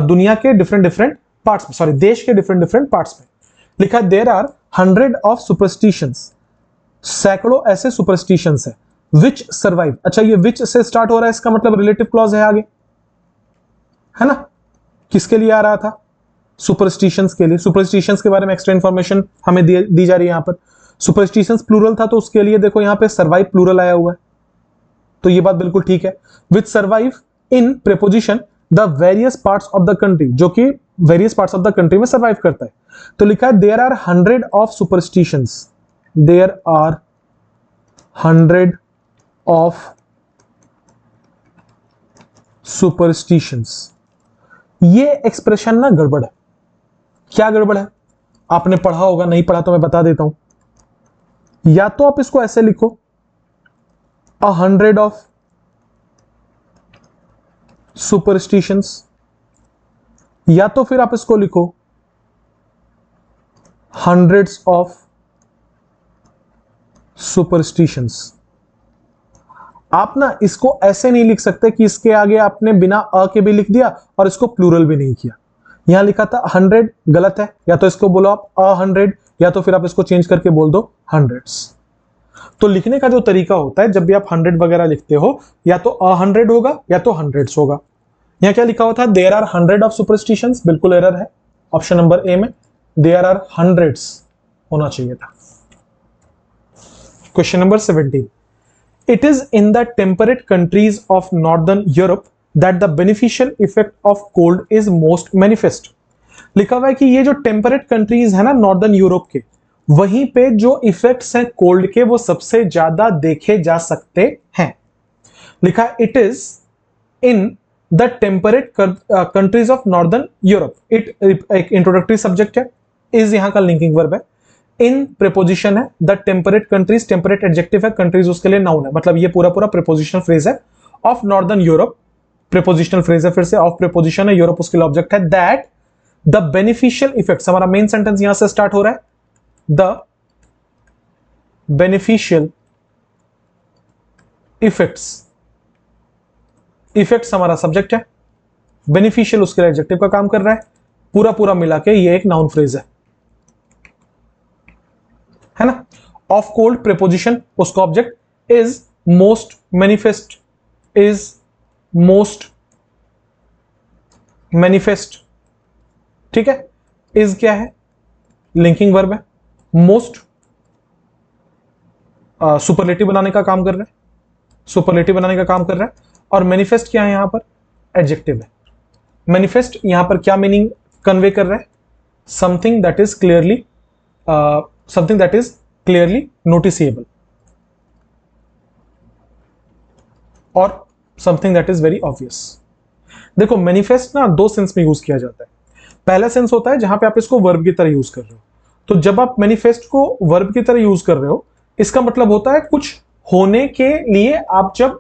दुनिया के डिफरेंट पार्ट्स में, सॉरी देश के डिफरेंट पार्ट्स में। लिखा है देयर आर 100 ऑफ सुपरस्टिशंस, सैकड़ों ऐसे सुपरस्टिशंस है विच सर्वाइव। अच्छा, ये विच से स्टार्ट हो रहा है, इसका मतलब रिलेटिव क्लॉज है आगे, है ना। किसके लिए आ रहा था, सुपरस्टिशंस के लिए। सुपरस्टिशंस के बारे में एक्स्ट्रा इंफॉर्मेशन हमें दी जा रही है यहां पर। सुपरस्टिशंस प्लूरल था तो उसके लिए देखो यहां पे सर्वाइव प्लूरल आया हुआ है, तो ये बात बिल्कुल ठीक है। Which survive in preposition the various parts of the country, जो कि various parts of the country में सर्वाइव करता है। तो लिखा है there are 100 of superstitions, there are 100 of superstitions. ये एक्सप्रेशन ना गड़बड़ है। क्या गड़बड़ है, आपने पढ़ा होगा, नहीं पढ़ा तो मैं बता देता हूं। या तो आप इसको ऐसे लिखो 100 ऑफ सुपरस्टिशंस, या तो फिर आप इसको लिखो हंड्रेड्स ऑफ सुपरस्टिशंस। आप ना इसको ऐसे नहीं लिख सकते कि इसके आगे आपने बिना अ के भी लिख दिया और इसको प्लूरल भी नहीं किया। यहां लिखा था 100, गलत है। या तो इसको बोलो आप 100, या तो फिर आप इसको चेंज करके बोल दो हंड्रेड्स। तो लिखने का जो तरीका होता है, जब भी आप 100 वगैरह लिखते हो, या तो 100 होगा या तो हंड्रेड्स होगा। यहां क्या लिखा हुआ था, देयर आर 100 ऑफ सुपरस्टिशंस, बिल्कुल एरर है। ऑप्शन नंबर ए में देयर आर हंड्रेड्स होना चाहिए था। Question number 17। It is in the temperate countries of Northern Europe that the beneficial effect of cold is most manifest. लिखा हुआ है कि ये जो टेम्परेट कंट्रीज है ना नॉर्दर्न यूरोप के, वहीं पे जो इफेक्ट्स हैं कोल्ड के वो सबसे ज्यादा देखे जा सकते हैं। लिखा है it is in the temperate countries of northern Europe. It एक इंट्रोडक्टरी सब्जेक्ट है, इज यहां का लिंकिंग वर्ब है, इन प्रीपोजिशन है, the temperate countries temperate adjective है, कंट्रीज उसके लिए नाउन है। मतलब ये पूरा प्रीपोजिशनल फ्रेज है। Of northern Europe prepositional phrase है, फिर से ऑफ प्रीपोजिशन है, यूरोप उसके लिए ऑब्जेक्ट है। दैट द बेनिफिशियल इफेक्ट्स, हमारा मेन सेंटेंस यहां से स्टार्ट हो रहा है, द बेनिफिशियल इफेक्ट्स। इफेक्ट्स हमारा सब्जेक्ट है, बेनिफिशियल उसके लिए एडजेक्टिव का काम कर रहा है। पूरा मिला के ये एक नाउन फ्रेज है ना। ऑफ कोल्ड प्रीपोजिशन उसका object, is most manifest, is most manifest, ठीक है। इज क्या है, लिंकिंग वर्ब है। मोस्ट सुपरलेटिव बनाने का काम कर रहा है, सुपरलेटिव बनाने का काम कर रहा है। और मैनिफेस्ट क्या है यहां पर, एडजेक्टिव है। मैनिफेस्ट यहां पर क्या मीनिंग कन्वे कर रहा है, something that is clearly something that is clearly noticeable और something that is very obvious। देखो मैनिफेस्ट ना दो सेंस में यूज किया जाता है। पहला सेंस होता है जहां पे आप इसको वर्ब की तरह यूज कर रहे हो। तो जब आप मैनिफेस्ट को वर्ब की तरह यूज कर रहे हो, इसका मतलब होता है कुछ होने के लिए आप जब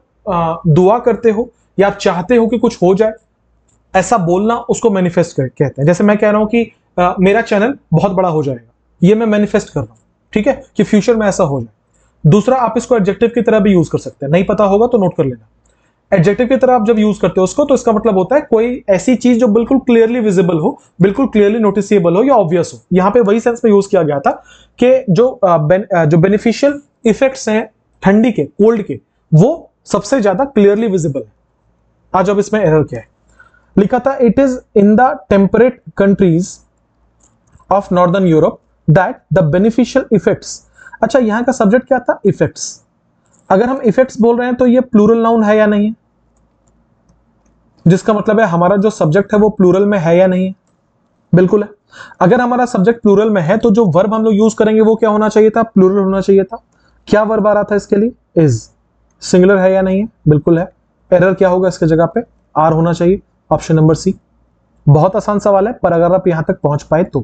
दुआ करते हो या आप चाहते हो कि कुछ हो जाए, ऐसा बोलना उसको मैनिफेस्ट कहते हैं। जैसे मैं कह रहा हूं कि मेरा चैनल बहुत बड़ा हो जाएगा, ये मैं मैनिफेस्ट कर रहा हूं, ठीक है, कि फ्यूचर में ऐसा हो जाए। दूसरा, आप इसको एडजेक्टिव की तरह भी यूज कर सकते हैं, नहीं पता होगा तो नोट कर लेना। एडजेक्टिव की तरह आप जब यूज करते हो उसको, तो इसका मतलब होता है कोई ऐसी चीज जो बिल्कुल क्लियरली विजिबल हो, बिल्कुल क्लियरली नोटिसेबल हो या ऑब्वियस हो। यहां पे वही सेंस में यूज किया गया था कि जो बेनिफिशियल इफेक्ट्स हैं ठंडी के, कोल्ड के, वो सबसे ज्यादा क्लियरली विजिबल है। आज अब इसमें एरर क्या है, लिखा था it is in the temperate countries of northern Europe that the beneficial effects. अच्छा, यहां का सब्जेक्ट क्या था? इफेक्ट्स। अगर हम इफेक्ट्स बोल रहे हैं तो ये प्लूरल नाउन है या नहीं है? जिसका मतलब है हमारा जो सब्जेक्ट है वो प्लूरल में है या नहीं है? बिल्कुल है। अगर हमारा सब्जेक्ट प्लूरल में है तो जो वर्ब हम लोग यूज करेंगे वो क्या होना चाहिए था? प्लूरल होना चाहिए था। क्या वर्ब आ रहा था इसके लिए? इज। सिंगुलर है या नहीं है? बिल्कुल है। एरर क्या होगा इसके जगह पे? आर होना चाहिए। Option number C. बहुत आसान सवाल है, पर अगर आप यहां तक पहुंच पाए तो।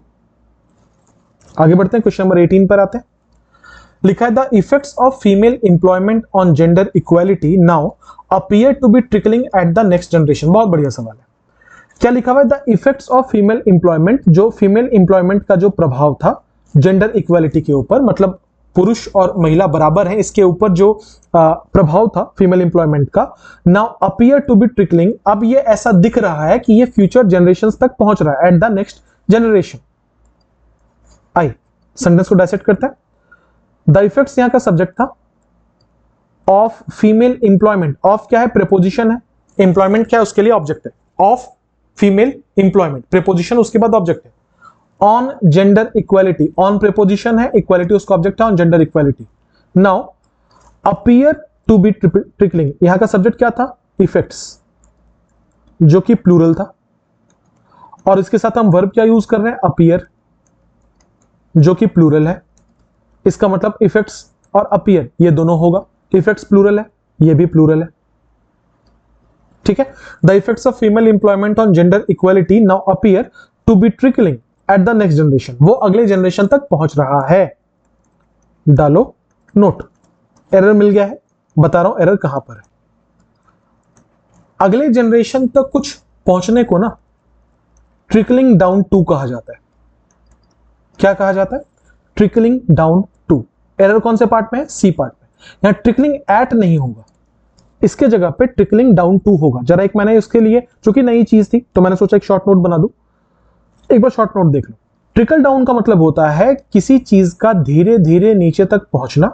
आगे बढ़ते हैं, क्वेश्चन नंबर 18 पर आते हैं। लिखा है the effects of female employment on gender equality now appear to be trickling at the next generation. बहुत बढ़िया सवाल है। क्या लिखा हुआ है? The effects of female employment, जो फीमेल एम्प्लॉयमेंट का जो प्रभाव था जेंडर इक्वालिटी के ऊपर, मतलब पुरुष और महिला बराबर हैं, इसके ऊपर जो प्रभाव था फीमेल एम्प्लॉयमेंट का, now appear to be trickling, अब ये ऐसा दिख रहा है कि ये फ्यूचर जनरेशंस तक पहुंच रहा है, eight the next generation. I sentence को डायसेक्ट करते हैं। द इफेक्ट्स यहां का सब्जेक्ट था, ऑफ फीमेल एम्प्लॉयमेंट, ऑफ क्या है? प्रेपोजिशन है, एम्प्लॉयमेंट क्या है? उसके लिए ऑब्जेक्ट है। ऑफ फीमेल एम्प्लॉयमेंट, प्रेपोजिशन उसके बाद ऑब्जेक्ट है। On gender equality, on preposition है, इक्वालिटी उसका ऑब्जेक्ट है, on gender equality. Now appear to be trickling, यहां का सब्जेक्ट क्या था? इफेक्ट्स, जो कि प्लूरल था, और इसके साथ हम वर्ब क्या यूज कर रहे हैं? अपीयर, जो कि प्लूरल है। इसका मतलब इफेक्ट्स और अपीयर ये दोनों होगा। इफेक्ट्स प्लूरल है, ये भी प्लूरल है। ठीक है। The effects of female employment on gender equality now appear to be trickling at the next generation, वो अगले जनरेशन तक पहुंच रहा है। डालो नोट। एरर मिल गया है, बता रहा हूं एरर कहां पर है। अगले जनरेशन तक कुछ पहुंचने को ना ट्रिकलिंग डाउन टू कहा जाता है। क्या कहा जाता है? Trickling down to. एरर कौन से पार्ट में है? सी पार्ट में। यहां ट्रिकलिंग एट नहीं होगा, इसके जगह पे ट्रिकलिंग डाउन टू होगा। जरा एक मैंने इसके लिए, चूंकि नई चीज थी तो मैंने सोचा एक शॉर्ट नोट बना दूं, एक बार शॉर्ट नोट देख लो। ट्रिकल डाउन का मतलब होता है किसी चीज का धीरे धीरे नीचे तक पहुंचना,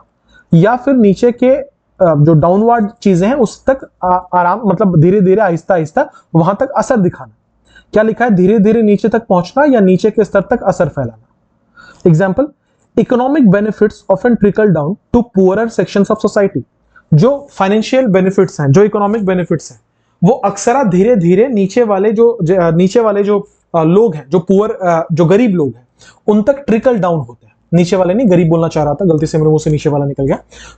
या फिर नीचे के जो डाउनवर्ड चीजें हैं उस तक आराम, मतलब धीरे धीरे आहिस्ता आहिस्ता वहां तक असर दिखाना। क्या लिखा है? धीरे धीरे नीचे तक पहुंचना या नीचे के स्तर तक असर फैलाना। Example, economic benefits often trickle down to poorer sections of society. जो फाइनेंशियल बेनिफिट्स हैं, जो इकोनॉमिक बेनिफिट्स हैं, वो अक्सर धीरे धीरे नीचे वाले जो लोग हैं, जो पुअर, जो गरीब लोग हैं, उन तक ट्रिकल डाउन होते हैं। नीचे वाले नहीं, गरीब बोलना चाह रहा था, गलती से मेरे मुंह से नीचे वाला निकल गया।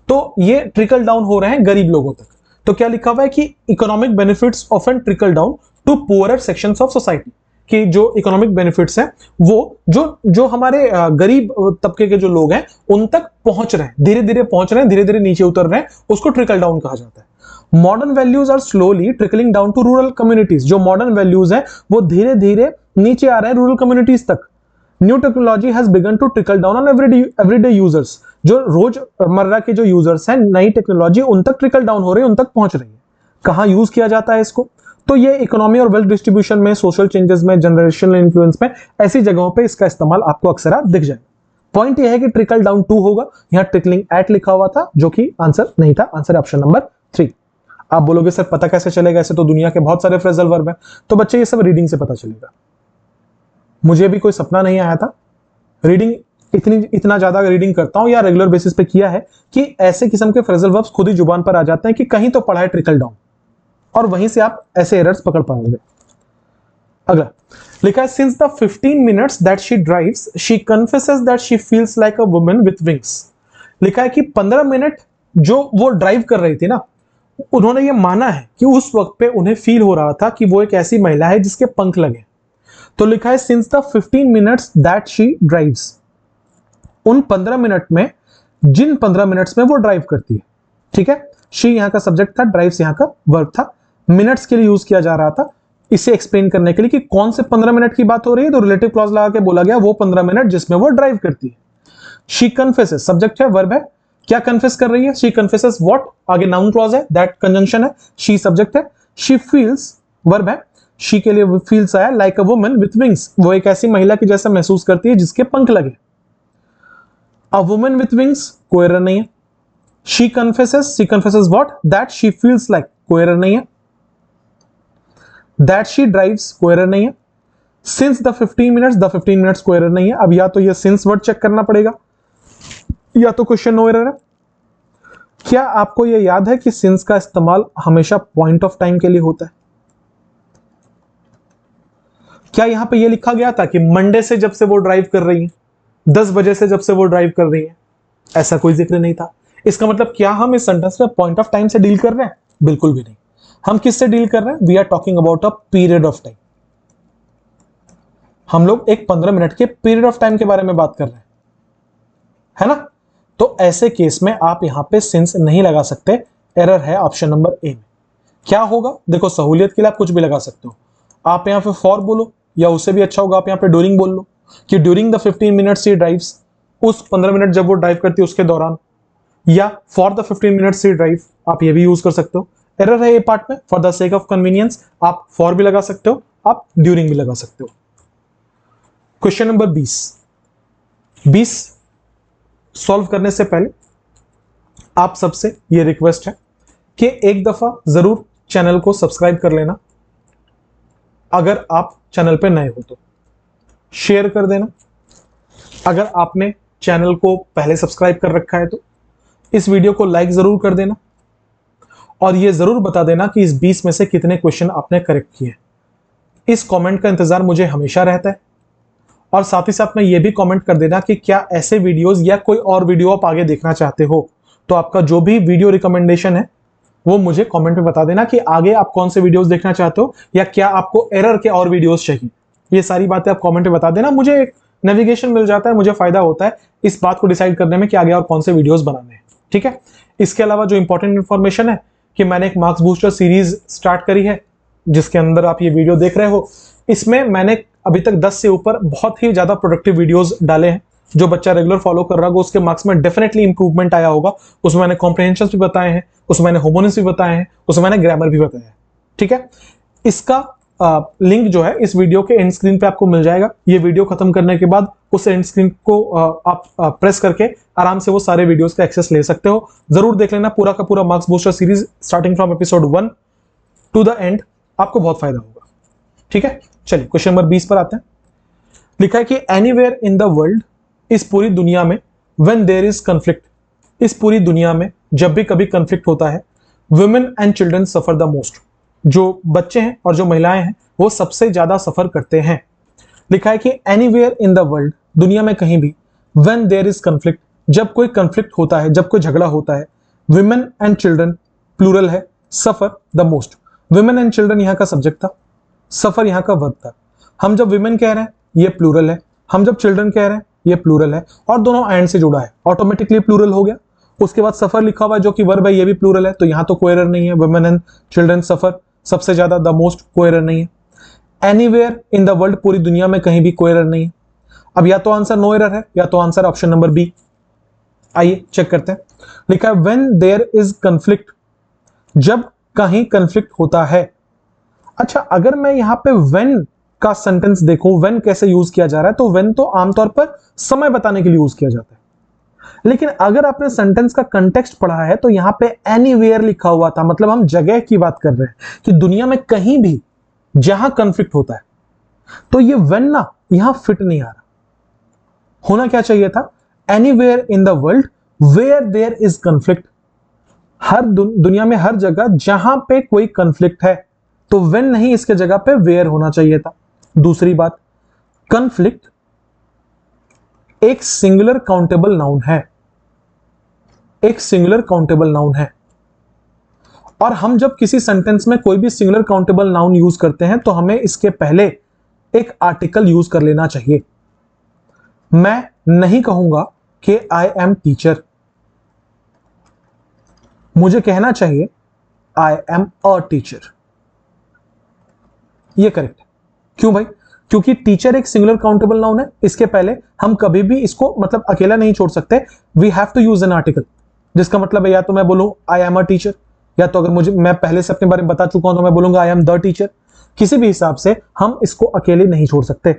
तो ये ट्रिकल डाउन हो रहे हैं गरीब लोगों तक। तो क्या लिखा हुआ है कि economic benefits often trickle down to poorer sections of society, कि जो इकोनॉमिक बेनिफिट्स हैं वो जो हमारे गरीब तबके के जो लोग हैं उन तक पहुंच रहे हैं, धीरे धीरे पहुंच रहे हैं, धीरे धीरे नीचे उतर रहे हैं, उसको ट्रिकल डाउन कहा जाता है। Modern values are slowly trickling down to rural communities. जो मॉडर्न वैल्यूज हैं वो धीरे धीरे नीचे आ रहे हैं रूरल कम्युनिटीज तक। New technology has begun to trickle down on everyday users. जो रोजमर्रा के जो यूजर्स हैं, नई टेक्नोलॉजी उन तक ट्रिकल डाउन हो रही है, उन तक पहुंच रही है। कहां यूज किया जाता है इसको? तो ये इकोनॉमी और वेल्थ डिस्ट्रीब्यूशन में, सोशल चेंजेस में, जनरेशनल इन्फ्लुएंस में, ऐसी जगहों पे इसका इस्तेमाल आपको अक्सर दिख जाए। पॉइंट ये है कि ट्रिकल डाउन टू होगा, यहां ट्रिकलिंग एट लिखा हुआ था, जो कि आंसर नहीं था। Answer option number 3। आप बोलोगे सर पता कैसे चलेगा? ऐसे तो दुनिया के बहुत सारे फ्रेजल वर्ब हैं। तो बच्चे ये सब रीडिंग से पता चलेगा। मुझे भी कोई सपना नहीं आया था, रीडिंग इतना ज्यादा रीडिंग करता हूं या रेगुलर बेसिस पे किया है कि ऐसे किस्म के फ्रेजल वर्ब्स खुद ही जुबान पर आ जाते हैं कि कहीं तो पढ़ा है ट्रिकल डाउन, और वहीं से आप ऐसे एरर्स पकड़ पाओगे। अगला लिखा है, since the 15 minutes that she drives she confesses that she feels like a woman with wings. लिखा है कि 15 मिनट जो वो ड्राइव कर रही थी ना, उन्होंने ये माना है कि उस वक्त पे उन्हें फील हो रहा था कि वो एक ऐसी महिला है जिसके पंख लगे। तो लिखा है since the 15 minutes that she drives, उन 15 मिनट में, जिन 15 मिनट्स में वो ड्राइव करती है। ठीक है, शी यहां का सब्जेक्ट था, ड्राइव्स यहां का वर्ब था, मिनट्स के लिए यूज किया जा रहा था इसे एक्सप्लेन करने के लिए कि कौन से 15 मिनट की बात हो रही है। तो रिलेटिव क्लॉज लगा के बोला गया वो 15 मिनट जिसमें वो ड्राइव करती है। शी कन्फेसेस सब्जेक्ट है, वर्ब है, क्या कन्फेस कर रही है? शी कन्फेसेस व्हाट, आगे नाउन क्लॉज है, दैट कंजंक्शन है, शी सब्जेक्ट है, शी फील्स वर्ब है, शी के लिए फील्स आया, like a woman with wings, वो एक ऐसी महिला की जैसा महसूस करती है जिसके पंख लगे। अ वुमन विथ विंग्स कोई एरर नहीं है। She confesses what, that she feels like, कोई एरर नहीं है। दैट शी ड्राइव्स कोई एरर नहीं है। Since the 15 minutes, the 15 minutes कोई एरर नहीं है। अब या तो ये सिंस वर्ड चेक करना पड़ेगा, या तो क्वेश्चन नो एरर है। क्या आपको यह याद है कि सिंस का इस्तेमाल हमेशा पॉइंट ऑफ टाइम के लिए होता है? क्या यहां पे यह लिखा गया था कि मंडे से जब से वो ड्राइव कर रही है, 10 बजे से जब से वो ड्राइव कर रही है? ऐसा कोई जिक्र नहीं था। इसका मतलब क्या हम इस सेंटेंस में पॉइंट ऑफ टाइम से डील कर रहे हैं? बिल्कुल भी नहीं। हम किससे डील कर रहे हैं? We are talking about a period of time. हम लोग एक 15 मिनट के पीरियड ऑफ टाइम के बारे में बात कर रहे हैं, है ना? तो ऐसे केस में आप यहां पे सिंस नहीं लगा सकते, एरर है ऑप्शन नंबर ए में। क्या होगा? देखो, सहूलियत के लिए आप कुछ भी लगा सकते हो। आप यहां पे फॉर बोलो, या उससे भी अच्छा होगा आप यहां पे ड्यूरिंग बोल लो कि during the 15 minutes he drives, उस 15 मिनट जब वो ड्राइव करती है उसके दौरान, या for the 15 minutes he drive, आप ये भी यूज कर सकते हो। एरर है ये पार्ट में, for the sake of convenience आप फॉर भी लगा सकते हो, आप ड्यूरिंग भी लगा सकते हो। क्वेश्चन नंबर 20 सॉल्व करने से पहले आप सबसे ये रिक्वेस्ट है कि एक दफा जरूर चैनल को सब्सक्राइब कर लेना। अगर आप चैनल पे नए हो तो शेयर कर देना। अगर आपने चैनल को पहले सब्सक्राइब कर रखा है तो इस वीडियो को लाइक जरूर कर देना, और ये जरूर बता देना कि इस 20 में से कितने क्वेश्चन आपने करेक्ट किए। इस कमेंट का इंतजार मुझे हमेशा रहता है, और साथ ही साथ में ये भी कमेंट कर देना कि क्या ऐसे वीडियोस या कोई और वीडियो आप आगे देखना चाहते हो। तो आपका जो भी वीडियो रिकमेंडेशन है वो मुझे कमेंट में बता देना कि आगे आप कौन से वीडियोस देखना चाहते हो, या क्या आपको एरर के और वीडियोस चाहिए। ये सारी बातें आप कमेंट में बता देना, मुझे एक नेविगेशन मिल जाता है, मुझे फायदा होता है इस बात को डिसाइड करने में कि आगे और कौन से वीडियोस बनाने हैं। ठीक है। इसके अलावा जो इंपॉर्टेंट इंफॉर्मेशन है कि मैंने एक मार्क्स बूस्टर सीरीज स्टार्ट करी है, जिसके अंदर आप ये वीडियो देख रहे हो। इसमें मैंने अभी तक 10 से ऊपर बहुत ही ज्यादा प्रोडक्टिव वीडियोस डाले हैं। जो बच्चा रेगुलर फॉलो कर रहा होगा उसके मार्क्स में डेफिनेटली इंप्रूवमेंट आया होगा। उसमें मैंने कॉम्प्रिहेंशंस भी बताए हैं, उसमें मैंने होमोनिम्स भी बताए हैं, उसमें मैंने ग्रामर भी बताया है। ठीक है। इसका लिंक जो है इस वीडियो के एंड स्क्रीन पे आपको मिल जाएगा। ये वीडियो खत्म करने के बाद उस एंड स्क्रीन को आप प्रेस करके आराम से वो सारे वीडियोस का एक्सेस ले सकते हो। जरूर देख लेना पूरा का पूरा marks booster series starting from episode 1 to the end, आपको बहुत फायदा होगा। ठीक है। चलिए क्वेश्चन नंबर 20 पर आते हैं। लिखा है कि एनीवेयर इन द वर्ल्ड, इस पूरी दुनिया में, व्हेन देयर इज कन्फ्लिक्ट, इस पूरी दुनिया में जब भी कभी कन्फ्लिक्ट होता है, women and children suffer the most, जो बच्चे हैं और जो महिलाएं हैं वो सबसे ज्यादा सफर करते हैं। लिखा है कि एनीवेयर इन द वर्ल्ड, दुनिया में कहीं भी, व्हेन देयर इज कन्फ्लिक्ट, जब कोई कन्फ्लिक्ट होता है, जब कोई झगड़ा होता है, वुमेन एंड चिल्ड्रन प्लूरल है, suffer the most. Women and children यहां का सब्जेक्ट था, सफर यहां का वर्ब था। हम जब विमेन कह रहे हैं ये प्लूरल है, हम जब चिल्ड्रन कह रहे हैं ये प्लूरल है, और दोनों एंड से जुड़ा है, ऑटोमेटिकली प्लूरल हो गया। उसके बाद सफर लिखा हुआ है जो कि वर्ब है, ये भी प्लूरल है, तो यहां तो कोई एरर नहीं है। वुमेन एंड चिल्ड्रन सफर, सबसे ज्यादा, द मोस्ट, कोई एरर नहीं है। एनीवेयर इन द वर्ल्ड, पूरी दुनिया में कहीं भी, कोई एरर नहीं है। अब या तो आंसर नो एरर है या तो आंसर ऑप्शन नंबर बी। आइए चेक करते हैं। लिखा है व्हेन देयर इज कन्फ्लिक्ट, जब कहीं कन्फ्लिक्ट होता है। अच्छा, अगर मैं यहां पे व्हेन का सेंटेंस देखूं, व्हेन कैसे यूज किया जा रहा है, तो व्हेन तो आमतौर पर समय बताने के लिए यूज किया जाता है। लेकिन अगर आपने सेंटेंस का कंटेक्स्ट पढ़ा है तो यहां पे एनीवेयर लिखा हुआ था, मतलब हम जगह की बात कर रहे हैं कि दुनिया में कहीं भी जहां कन्फ्लिक्ट होता है। तो ये व्हेन ना यहां फिट नहीं आ रहा। होना क्या चाहिए था? Anywhere in the world where there is conflict, हर दुनिया में हर जगह जहां पे कोई कन्फ्लिक्ट है। तो व्हेन नहीं, इसके जगह पे वेयर होना चाहिए था। दूसरी बात, कन्फ्लिक्ट एक सिंगुलर काउंटेबल नाउन है, एक सिंगुलर काउंटेबल नाउन है। और हम जब किसी सेंटेंस में कोई भी सिंगुलर काउंटेबल नाउन यूज करते हैं तो हमें इसके पहले एक आर्टिकल यूज कर लेना चाहिए। मैं नहीं कहूंगा कि आई एम टीचर, मुझे कहना चाहिए आई एम अ टीचर। ये करेक्ट है। क्यों भाई? क्योंकि टीचर एक सिंगुलर काउंटेबल नाउन है, इसके पहले हम कभी भी इसको मतलब अकेला नहीं छोड़ सकते। We have to use an article, जिसका मतलब है या तो मैं बोलूं आई एम अ टीचर, या तो अगर मुझे, मैं पहले से अपने बारे में बता चुका हूं तो मैं बोलूंगा आई एम द टीचर। किसी भी हिसाब से हम इसको अकेले नहीं छोड़ सकते।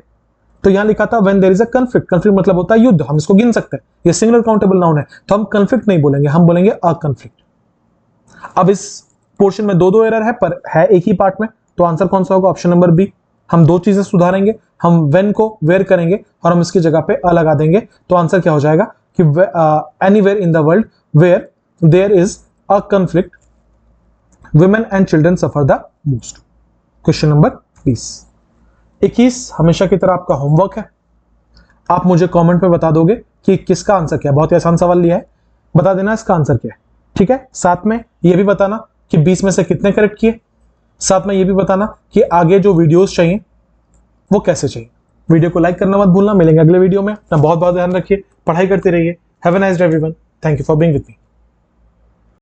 तो यहां लिखा था when there is a conflict, conflict मतलब होता है युद्ध, हम इसको गिन सकते हैं, ये सिंगुलर काउंटेबल नाउन है, तो हम कन्फ्लिक्ट नहीं बोलेंगे, हम बोलेंगे अ कन्फ्लिक्ट। अब इस पोर्शन में दो एरर है, पर है एक ही पार्ट में, तो आंसर कौन सा होगा? Option number B. हम दो चीजें सुधारेंगे, हम व्हेन को वेयर करेंगे और हम इसकी जगह पे अ लगा देंगे, तो आंसर क्या हो जाएगा कि anywhere in the world where there is a conflict women and children suffer the most. Question number 21 हमेशा की तरह आपका होमवर्क है। आप मुझे कमेंट में बता दोगे कि किसका आंसर क्या है। बहुत ही आसान सवाल लिया है, बता देना इसका आंसर क्या है, ठीक है। साथ में यह भी बताना कि 20 में से कितने करेक्ट किए। साथ में यह भी बताना कि आगे जो वीडियोस चाहिए वो कैसे चाहिए। वीडियो को लाइक करना मत भूलना। मिलेंगे अगले वीडियो में। अपना बहुत बहुत ध्यान रखिए, पढ़ाई करते रहिए। Have a nice day everyone. Thank you for being with me.